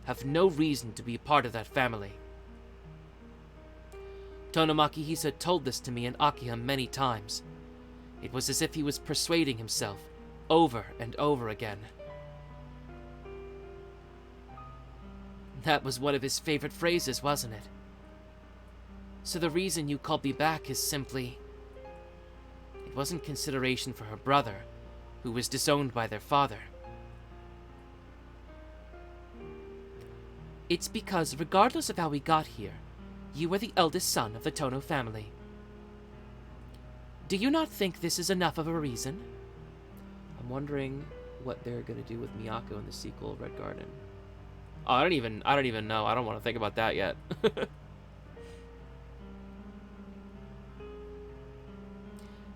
have no reason to be part of that family. Tono Makihisa told this to me and Akiha many times, It was as if he was persuading himself over and over again. That was one of his favorite phrases, wasn't it? So the reason you called me back is simply... It wasn't consideration for her brother, who was disowned by their father. It's because, regardless of how we got here, you are the eldest son of the Tono family. Do you not think this is enough of a reason? I'm wondering what they're going to do with Miyako in the sequel, Red Garden. Oh, I don't even know. I don't want to think about that yet.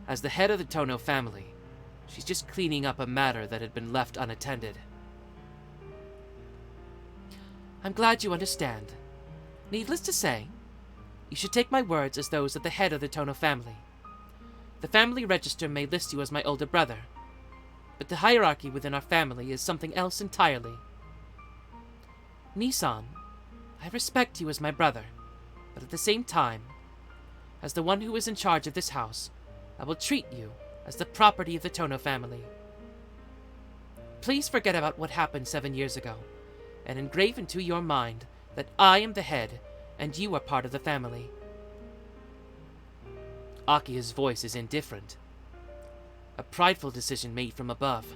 As the head of the Tono family, she's just cleaning up a matter that had been left unattended. I'm glad you understand. Needless to say, you should take my words as those of the head of the Tono family. The family register may list you as my older brother, but the hierarchy within our family is something else entirely. Nissan, I respect you as my brother, but at the same time, as the one who is in charge of this house, I will treat you as the property of the Tono family. Please forget about what happened 7 years ago, and engrave into your mind that I am the head and you are part of the family. Akiha's voice is indifferent. A prideful decision made from above.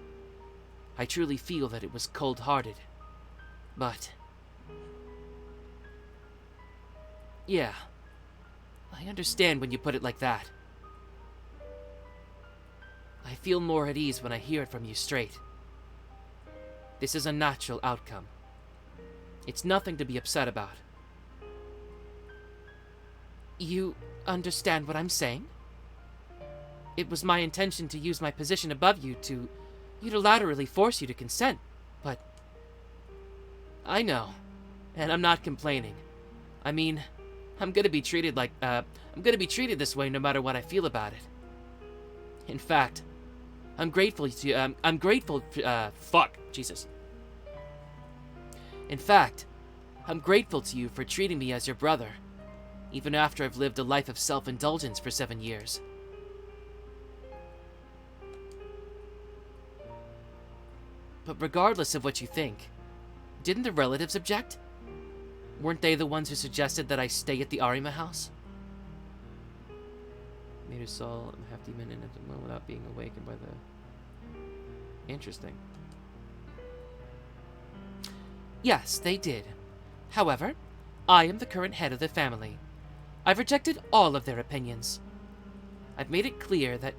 I truly feel that it was cold-hearted. But... yeah. I understand when you put it like that. I feel more at ease when I hear it from you straight. This is a natural outcome. It's nothing to be upset about. You understand what I'm saying? It was my intention to use my position above you to unilaterally force you to consent, but... I know, and I'm not complaining. I mean, I'm gonna be treated this way no matter what I feel about it. In fact, I'm grateful to you for treating me as your brother, even after I've lived a life of self-indulgence for 7 years. But regardless of what you think, didn't the relatives object? Weren't they the ones who suggested that I stay at the Arima house? Made her soul half demon and alone without being awakened by the... Interesting. Yes, they did. However, I am the current head of the family. I've rejected all of their opinions. I've made it clear that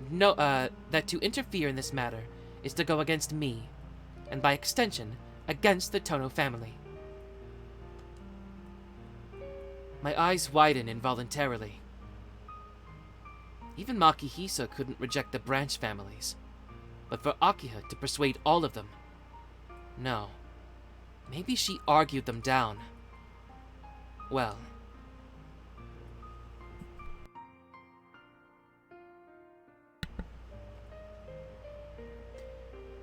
that to interfere in this matter is to go against me, and by extension, against the Tono family. My eyes widen involuntarily. Even Makihisa couldn't reject the branch families, but for Akiha to persuade all of them... No. Maybe she argued them down. Well...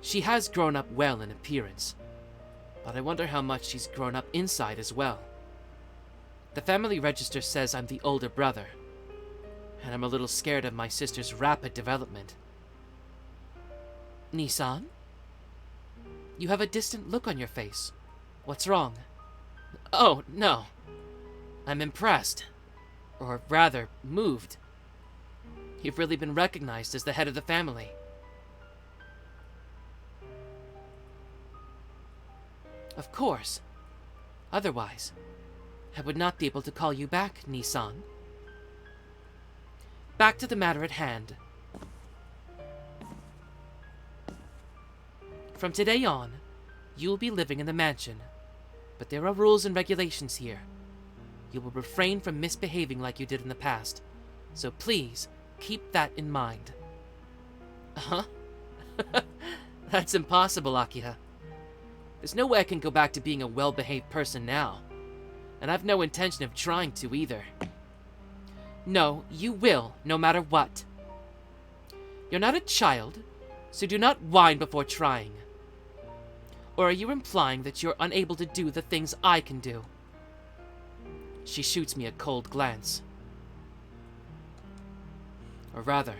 She has grown up well in appearance, but I wonder how much she's grown up inside as well. The family register says I'm the older brother, and I'm a little scared of my sister's rapid development. Nissan? You have a distant look on your face. What's wrong? Oh, no. I'm impressed. Or rather, moved. You've really been recognized as the head of the family. Of course. Otherwise, I would not be able to call you back, Nissan. Back to the matter at hand. From today on, you will be living in the mansion, but there are rules and regulations here. You will refrain from misbehaving like you did in the past, so please keep that in mind. Huh? That's impossible, Akiha. There's no way I can go back to being a well-behaved person now, and I've no intention of trying to either. No, you will, no matter what. You're not a child, so do not whine before trying. Or are you implying that you're unable to do the things I can do? She shoots me a cold glance. Or rather,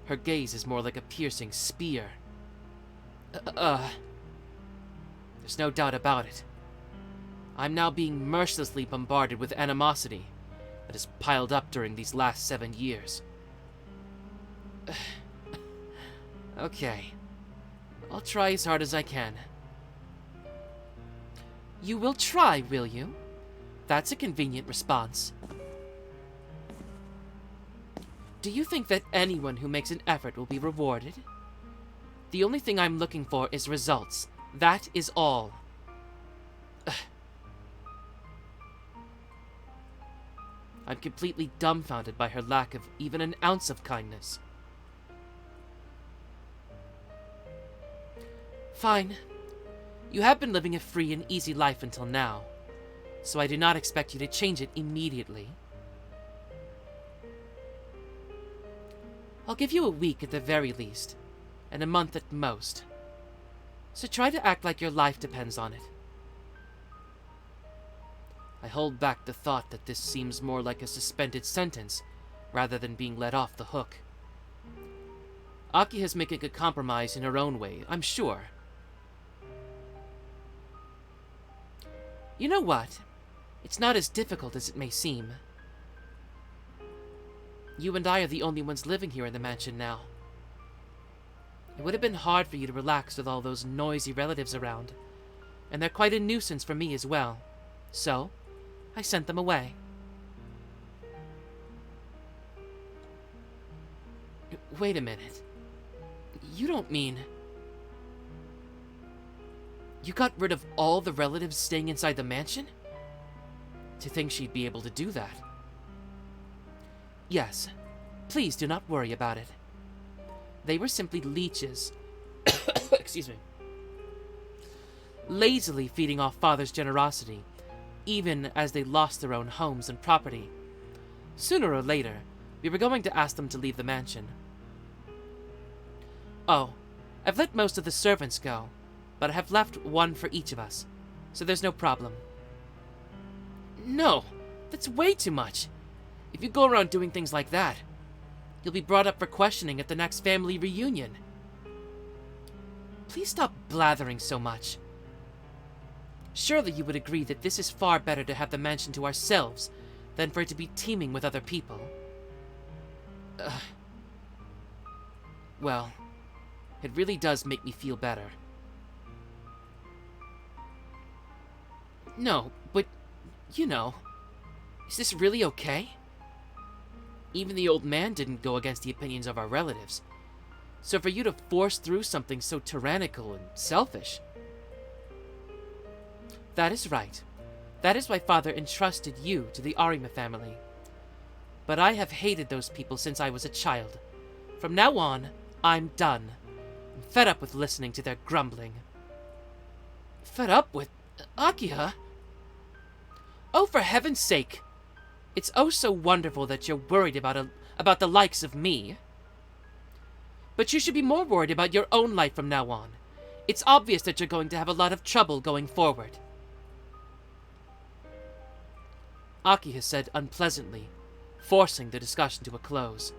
Her gaze is more like a piercing spear. There's no doubt about it. I'm now being mercilessly bombarded with animosity that has piled up during these last 7 years. Okay. I'll try as hard as I can. You will try, will you? That's a convenient response. Do you think that anyone who makes an effort will be rewarded? The only thing I'm looking for is results. That is all. I'm completely dumbfounded by her lack of even an ounce of kindness. Fine. You have been living a free and easy life until now, so I do not expect you to change it immediately. I'll give you a week at the very least, and a month at most. So try to act like your life depends on it. I hold back the thought that this seems more like a suspended sentence, rather than being let off the hook. Akiha's making a compromise in her own way, I'm sure. You know what? It's not as difficult as it may seem. You and I are the only ones living here in the mansion now. It would have been hard for you to relax with all those noisy relatives around, and they're quite a nuisance for me as well. So, I sent them away. Wait a minute. You don't mean... You got rid of all the relatives staying inside the mansion? To think she'd be able to do that. Yes, please do not worry about it. They were simply leeches. Excuse me. Lazily feeding off Father's generosity, even as they lost their own homes and property. Sooner or later, we were going to ask them to leave the mansion. Oh, I've let most of the servants go, but I have left one for each of us, so there's no problem. No, that's way too much. If you go around doing things like that, you'll be brought up for questioning at the next family reunion. Please stop blathering so much. Surely you would agree that this is far better to have the mansion to ourselves than for it to be teeming with other people. Well, it really does make me feel better. No, but, you know, is this really okay? Even the old man didn't go against the opinions of our relatives. So for you to force through something so tyrannical and selfish... That is right. That is why Father entrusted you to the Arima family. But I have hated those people since I was a child. From now on, I'm done. I'm fed up with listening to their grumbling. Fed up with... Akiha? Oh, for heaven's sake! It's oh so wonderful that you're worried about the likes of me. But you should be more worried about your own life from now on. It's obvious that you're going to have a lot of trouble going forward. Akiha said unpleasantly, forcing the discussion to a close.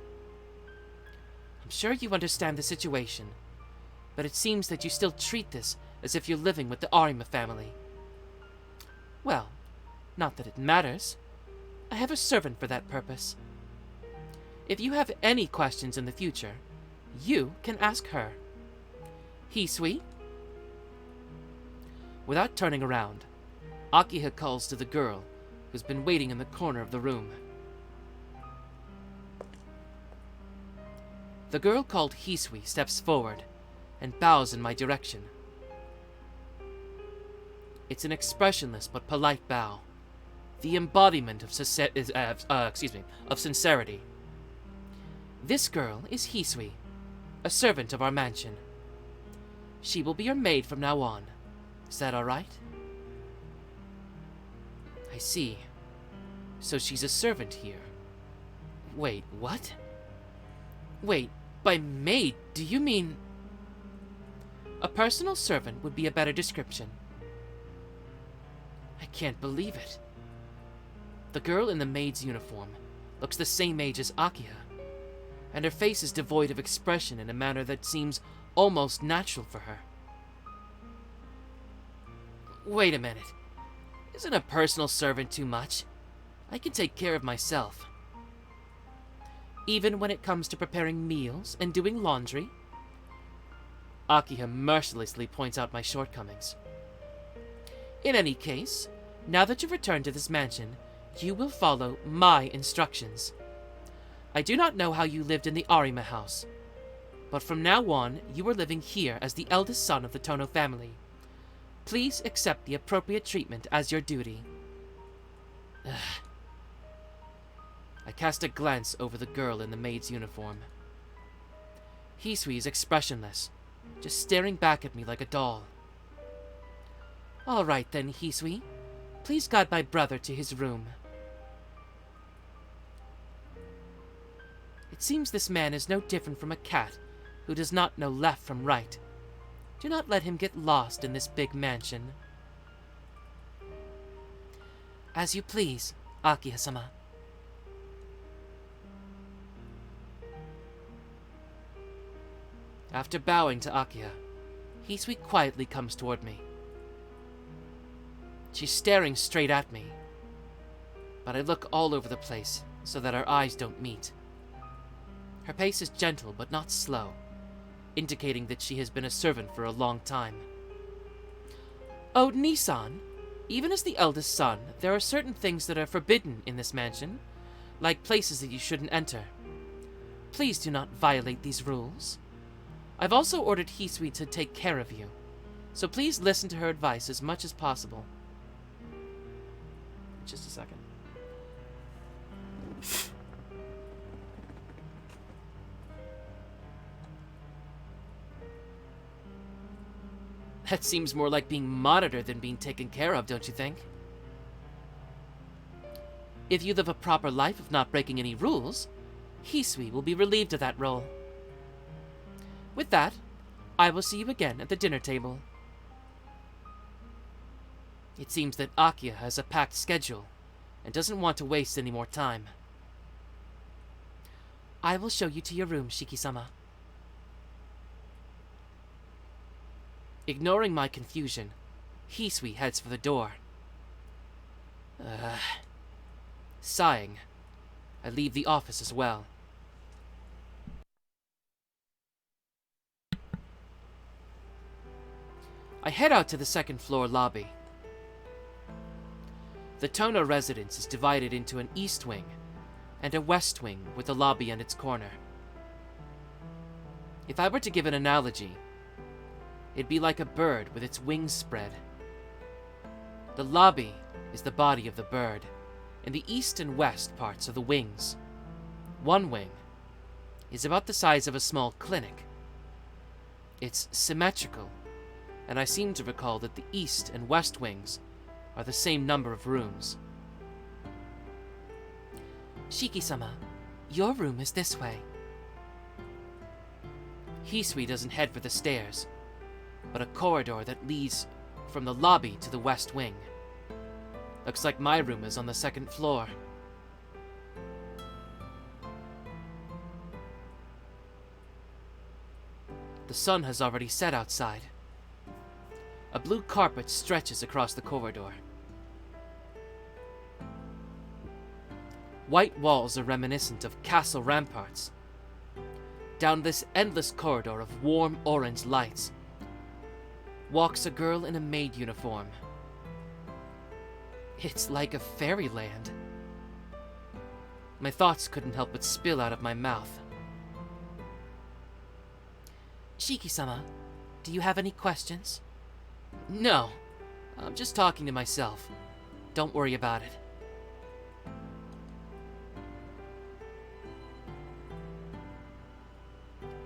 I'm sure you understand the situation, but it seems that you still treat this as if you're living with the Arima family. Well, not that it matters. I have a servant for that purpose. If you have any questions in the future, you can ask her. Hisui? Without turning around, Akiha calls to the girl, who's been waiting in the corner of the room. The girl called Hisui steps forward and bows in my direction. It's an expressionless but polite bow, the embodiment of sincerity. This girl is Hisui, a servant of our mansion. She will be your maid from now on. Is that all right? I see. So she's a servant here. Wait, what? Wait, by maid, do you mean... A personal servant would be a better description. I can't believe it. The girl in the maid's uniform looks the same age as Akiha. and her face is devoid of expression in a manner that seems almost natural for her. Wait a minute. Isn't a personal servant too much? I can take care of myself. Even when it comes to preparing meals and doing laundry? Akiha mercilessly points out my shortcomings. In any case, now that you've returned to this mansion, you will follow my instructions. I do not know how you lived in the Arima house, but from now on, you are living here as the eldest son of the Tono family. Please accept the appropriate treatment as your duty. I cast a glance over the girl in the maid's uniform. Hisui is expressionless, just staring back at me like a doll. All right then, Hisui. Please guide my brother to his room. It seems this man is no different from a cat who does not know left from right. Do not let him get lost in this big mansion. As you please, Akiha-sama. After bowing to Akiha, Hisui quietly comes toward me. She's staring straight at me, but I look all over the place so that our eyes don't meet. Her pace is gentle but not slow, indicating that she has been a servant for a long time. Oh, Nissan, even as the eldest son, there are certain things that are forbidden in this mansion, like places that you shouldn't enter. Please do not violate these rules. I've also ordered Hisui to take care of you, so please listen to her advice as much as possible. Just a second. That seems more like being monitored than being taken care of, don't you think? If you live a proper life of not breaking any rules, Hisui will be relieved of that role. With that, I will see you again at the dinner table. It seems that Akiha has a packed schedule and doesn't want to waste any more time. I will show you to your room, Shiki-sama. Ignoring my confusion, Hisui heads for the door. Sighing, I leave the office as well. I head out to the second floor lobby. The Tono residence is divided into an east wing and a west wing with a lobby in its corner. If I were to give an analogy, it'd be like a bird with its wings spread. The lobby is the body of the bird, and the east and west parts are the wings. One wing is about the size of a small clinic. It's symmetrical, and I seem to recall that the east and west wings are the same number of rooms. Shiki-sama, your room is this way. Hisui doesn't head for the stairs, but a corridor that leads from the lobby to the west wing. Looks like my room is on the second floor. The sun has already set outside. A blue carpet stretches across the corridor. White walls are reminiscent of castle ramparts. Down this endless corridor of warm orange lights walks a girl in a maid uniform. It's like a fairyland. My thoughts couldn't help but spill out of my mouth. Shiki-sama, do you have any questions? No, I'm just talking to myself. Don't worry about it.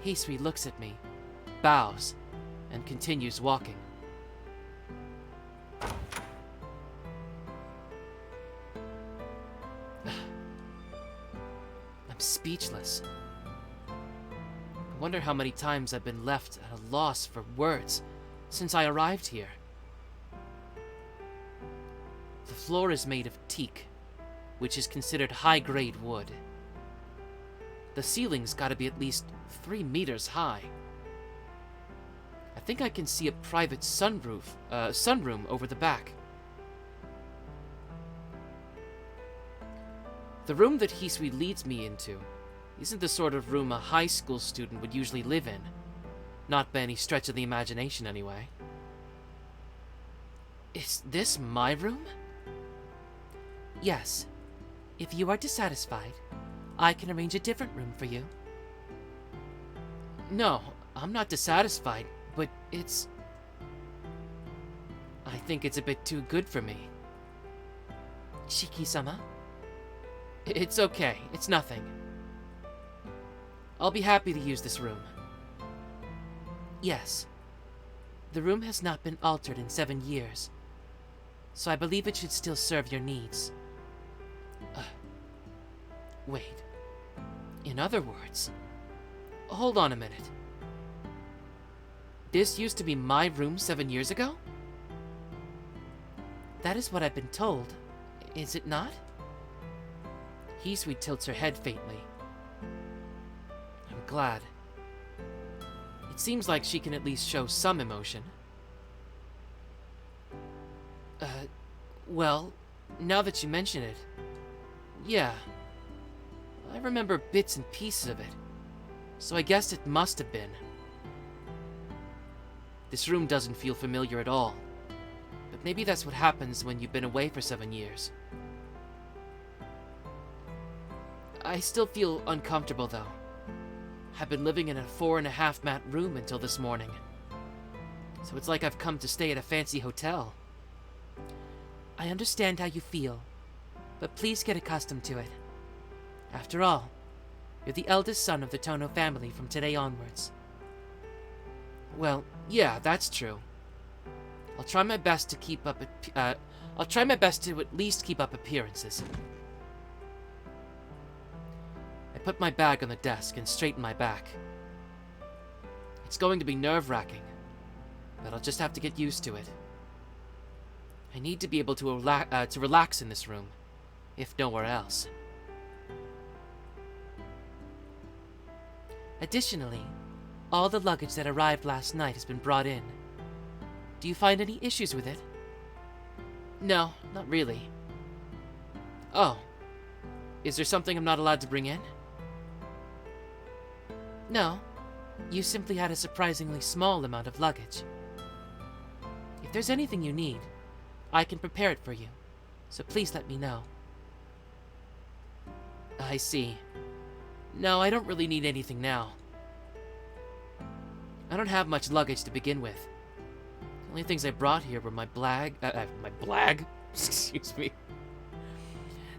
Hisui looks at me, bows, and continues walking. I'm speechless. I wonder how many times I've been left at a loss for words since I arrived here. The floor is made of teak, which is considered high-grade wood. The ceiling's gotta be at least 3 meters high. I think I can see a private sunroom over the back. The room that Hisui leads me into isn't the sort of room a high school student would usually live in. Not by any stretch of the imagination, anyway. Is this my room? Yes. If you are dissatisfied, I can arrange a different room for you. No, I'm not dissatisfied, but it's... I think it's a bit too good for me. Shiki-sama? It's okay, it's nothing. I'll be happy to use this room. Yes. The room has not been altered in 7 years, so I believe it should still serve your needs. Wait. In other words... Hold on a minute. This used to be my room 7 years ago? That is what I've been told, is it not? Hisui tilts her head faintly. I'm glad. It seems like she can at least show some emotion. Well, now that you mention it, yeah. I remember bits and pieces of it, so I guess it must have been. This room doesn't feel familiar at all, but maybe that's what happens when you've been away for 7 years. I still feel uncomfortable, though. I've been living in a 4.5 mat room until this morning, so it's like I've come to stay at a fancy hotel. I understand how you feel, but please get accustomed to it. After all, you're the eldest son of the Tono family from today onwards. Well, yeah, that's true. I'll try my best to keep up. I'll try my best to at least keep up appearances. I put my bag on the desk and straighten my back. It's going to be nerve-wracking, but I'll just have to get used to it. I need to be able to relax in this room, if nowhere else. Additionally, all the luggage that arrived last night has been brought in. Do you find any issues with it? No, not really. Oh. Is there something I'm not allowed to bring in? No. You simply had a surprisingly small amount of luggage. If there's anything you need, I can prepare it for you, so please let me know. I see. No, I don't really need anything now. I don't have much luggage to begin with. The only things I brought here were my blag? Excuse me.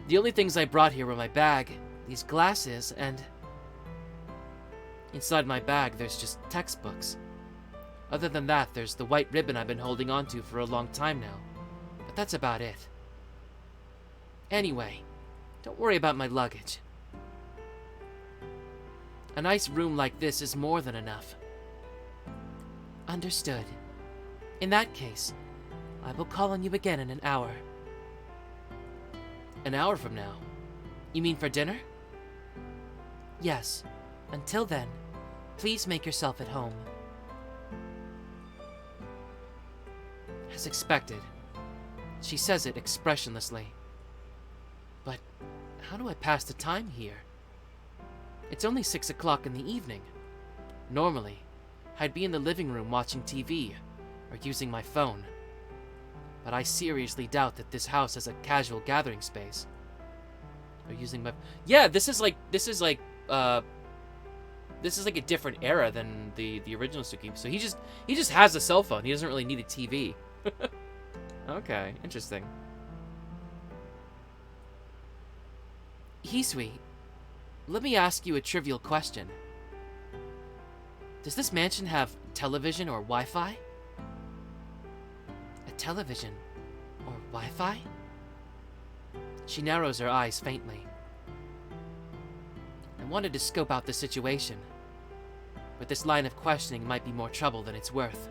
The only things I brought here were my bag, these glasses, and... Inside my bag, there's just textbooks. Other than that, there's the white ribbon I've been holding onto for a long time now. But that's about it. Anyway, don't worry about my luggage. A nice room like this is more than enough. Understood. In that case, I will call on you again in an hour. An hour from now? You mean for dinner? Yes. Until then, please make yourself at home. As expected. She says it expressionlessly. But how do I pass the time here? It's only 6 o'clock in the evening. Normally, I'd be in the living room watching TV or using my phone. But I seriously doubt that this house has a casual gathering space. Or using my... Yeah, this is like a different era than the original Tsukihime. So he just has a cell phone. He doesn't really need a TV. Okay, interesting. Hisui, let me ask you a trivial question. Does this mansion have television or Wi-Fi? A television or Wi-Fi? She narrows her eyes faintly. I wanted to scope out the situation, but this line of questioning might be more trouble than it's worth.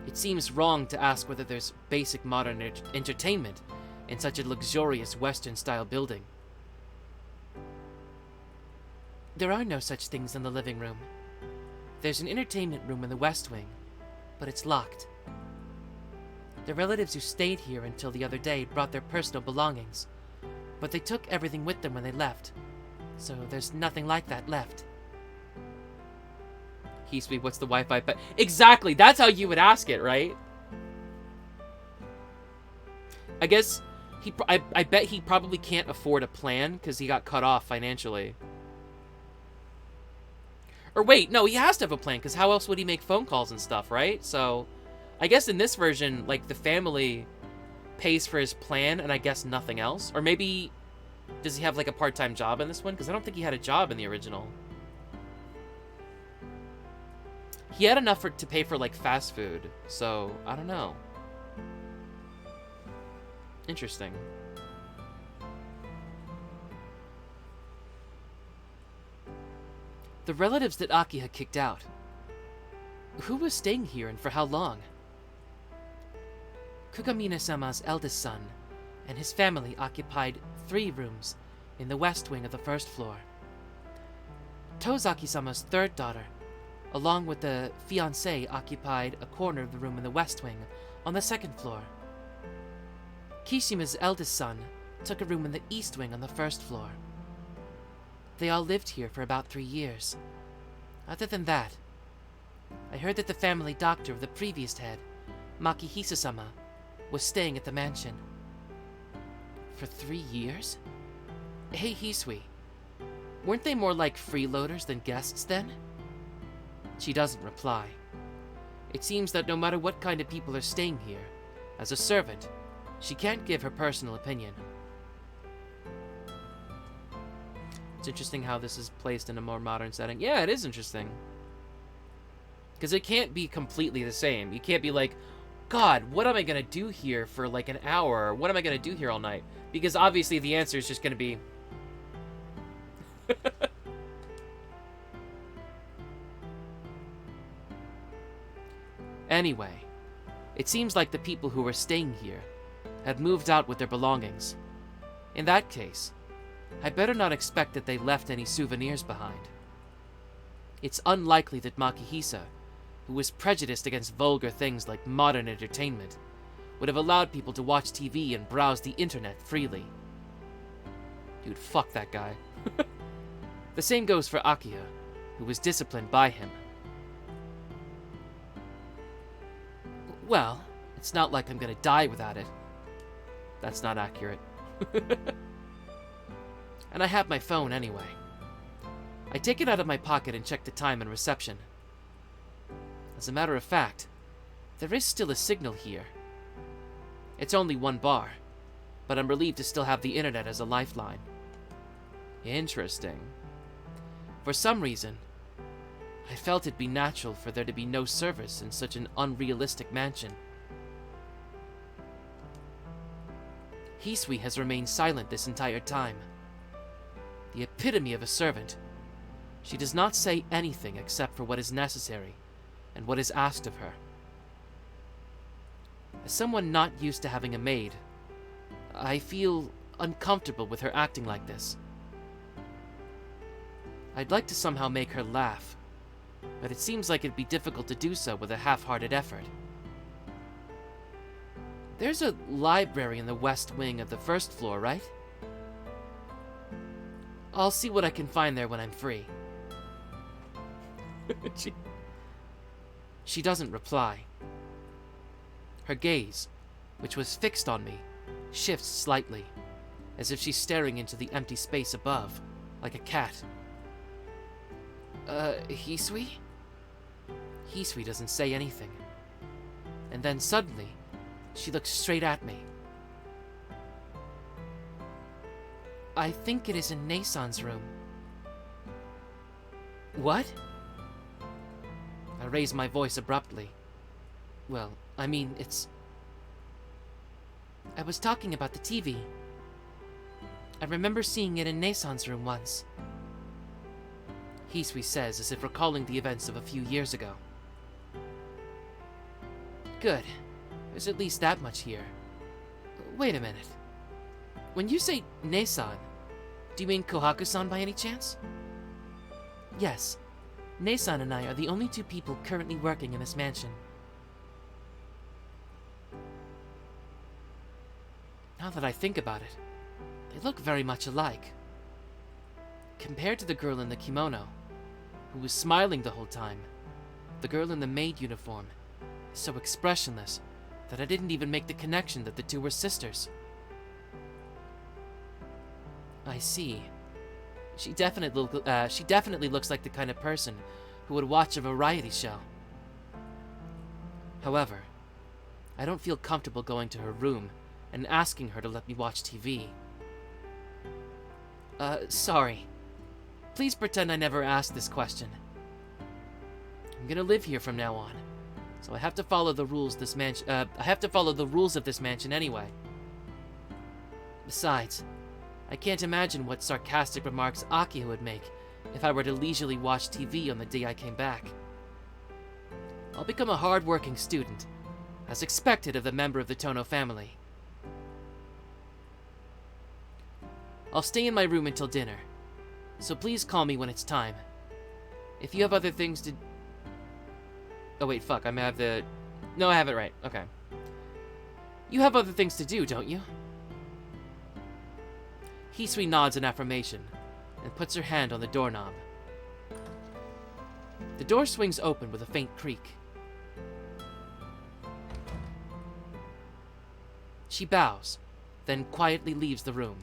It seems wrong to ask whether there's basic modern entertainment in such a luxurious Western-style building. There are no such things in the living room. There's an entertainment room in the West Wing, but it's locked. The relatives who stayed here until the other day brought their personal belongings, but they took everything with them when they left, so there's nothing like that left. Hisui, what's the Wi-Fi pa- Exactly, that's how you would ask it, right? I guess, I bet he probably can't afford a plan because he got cut off financially. Or wait, no, he has to have a plan because how else would he make phone calls and stuff, right? So, I guess in this version, like, the family pays for his plan and I guess nothing else. Or maybe, does he have, like, a part-time job in this one? Because I don't think he had a job in the original. He had enough to pay for, like, fast food. So, I don't know. Interesting. The relatives that Akiha kicked out. Who was staying here and for how long? Kugamine-sama's eldest son and his family occupied 3 rooms in the west wing of the first floor. Tozaki-sama's third daughter, along with the fiancé, occupied a corner of the room in the west wing on the second floor. Kishima's eldest son took a room in the east wing on the first floor. They all lived here for about 3 years. Other than that, I heard that the family doctor of the previous head, Makihisa-sama, was staying at the mansion. For 3 years? Hey, Hisui, weren't they more like freeloaders than guests then? She doesn't reply. It seems that no matter what kind of people are staying here, as a servant, she can't give her personal opinion. It's interesting how this is placed in a more modern setting. Yeah, it is interesting. Because it can't be completely the same. You can't be like, God, what am I going to do here for like an hour? What am I going to do here all night? Because obviously the answer is just going to be... Anyway, it seems like the people who were staying here had moved out with their belongings. In that case, I better not expect that they left any souvenirs behind. It's unlikely that Makihisa, who was prejudiced against vulgar things like modern entertainment, would have allowed people to watch TV and browse the internet freely. Dude, fuck that guy. The same goes for Akiha, who was disciplined by him. Well, it's not like I'm gonna die without it. That's not accurate. And I have my phone anyway. I take it out of my pocket and check the time and reception. As a matter of fact, there is still a signal here. It's only 1 bar, but I'm relieved to still have the internet as a lifeline. Interesting. For some reason, I felt it'd be natural for there to be no service in such an unrealistic mansion. Hisui has remained silent this entire time. The epitome of a servant. She does not say anything except for what is necessary and what is asked of her. As someone not used to having a maid, I feel uncomfortable with her acting like this. I'd like to somehow make her laugh, but it seems like it'd be difficult to do so with a half-hearted effort. There's a library in the west wing of the first floor, right? I'll see what I can find there when I'm free. She doesn't reply. Her gaze, which was fixed on me, shifts slightly, as if she's staring into the empty space above, like a cat. Hisui? Hisui doesn't say anything. And then suddenly, she looks straight at me. I think it is in Nasan's room. What? I raise my voice abruptly. Well, I mean, it's... I was talking about the TV. I remember seeing it in Nasan's room once. Hisui says, as if recalling the events of a few years ago. Good. There's at least that much here. Wait a minute. When you say Nasan, do you mean Kohaku-san by any chance? Yes, Nei-san and I are the only two people currently working in this mansion. Now that I think about it, they look very much alike. Compared to the girl in the kimono, who was smiling the whole time, the girl in the maid uniform is so expressionless that I didn't even make the connection that the two were sisters. I see. She definitely looks like the kind of person who would watch a variety show. However, I don't feel comfortable going to her room and asking her to let me watch TV. Sorry. Please pretend I never asked this question. I'm gonna live here from now on, so I have to follow the rules of this mansion anyway. Besides, I can't imagine what sarcastic remarks Akiha would make if I were to leisurely watch TV on the day I came back. I'll become a hard-working student, as expected of a member of the Tono family. I'll stay in my room until dinner, so please call me when it's time. If you have other things to... Oh wait, fuck, I have the... No, I have it right, okay. You have other things to do, don't you? Hisui nods in affirmation, and puts her hand on the doorknob. The door swings open with a faint creak. She bows, then quietly leaves the room.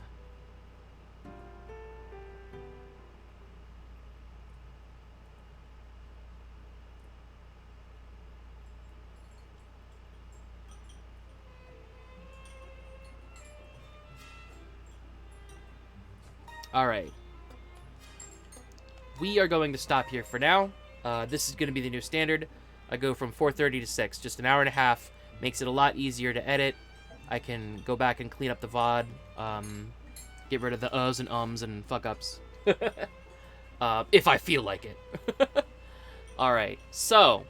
Alright. We are going to stop here for now. This is going to be the new standard. I go from 4:30 to 6. Just an hour and a half. Makes it a lot easier to edit. I can go back and clean up the VOD. Get rid of the uhs and ums and fuck-ups. If I feel like it. Alright. So,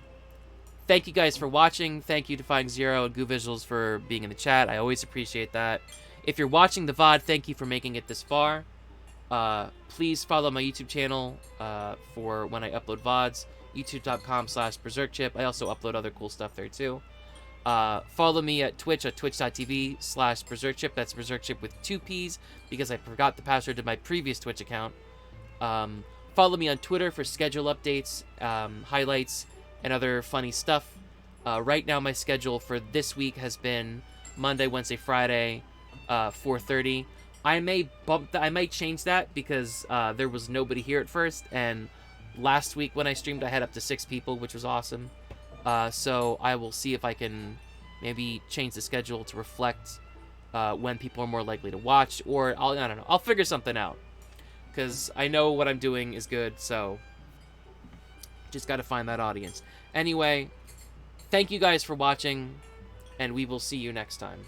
thank you guys for watching. Thank you to Defying Zero and Goo Visuals for being in the chat. I always appreciate that. If you're watching the VOD, thank you for making it this far. Please follow my YouTube channel for when I upload VODs, youtube.com/BerserkChip. I also upload other cool stuff there too. Follow me at Twitch at twitch.tv/BerserkChip. That's BerserkChip with 2 P's because I forgot the password to my previous Twitch account. Follow me on Twitter for schedule updates, highlights, and other funny stuff. Right now my schedule for this week has been Monday, Wednesday, Friday, 4:30. I might change that because there was nobody here at first, and last week when I streamed I had up to 6 people, which was awesome. So I will see if I can maybe change the schedule to reflect when people are more likely to watch, or I don't know. I'll figure something out because I know what I'm doing is good, so just got to find that audience. Anyway, thank you guys for watching, and we will see you next time.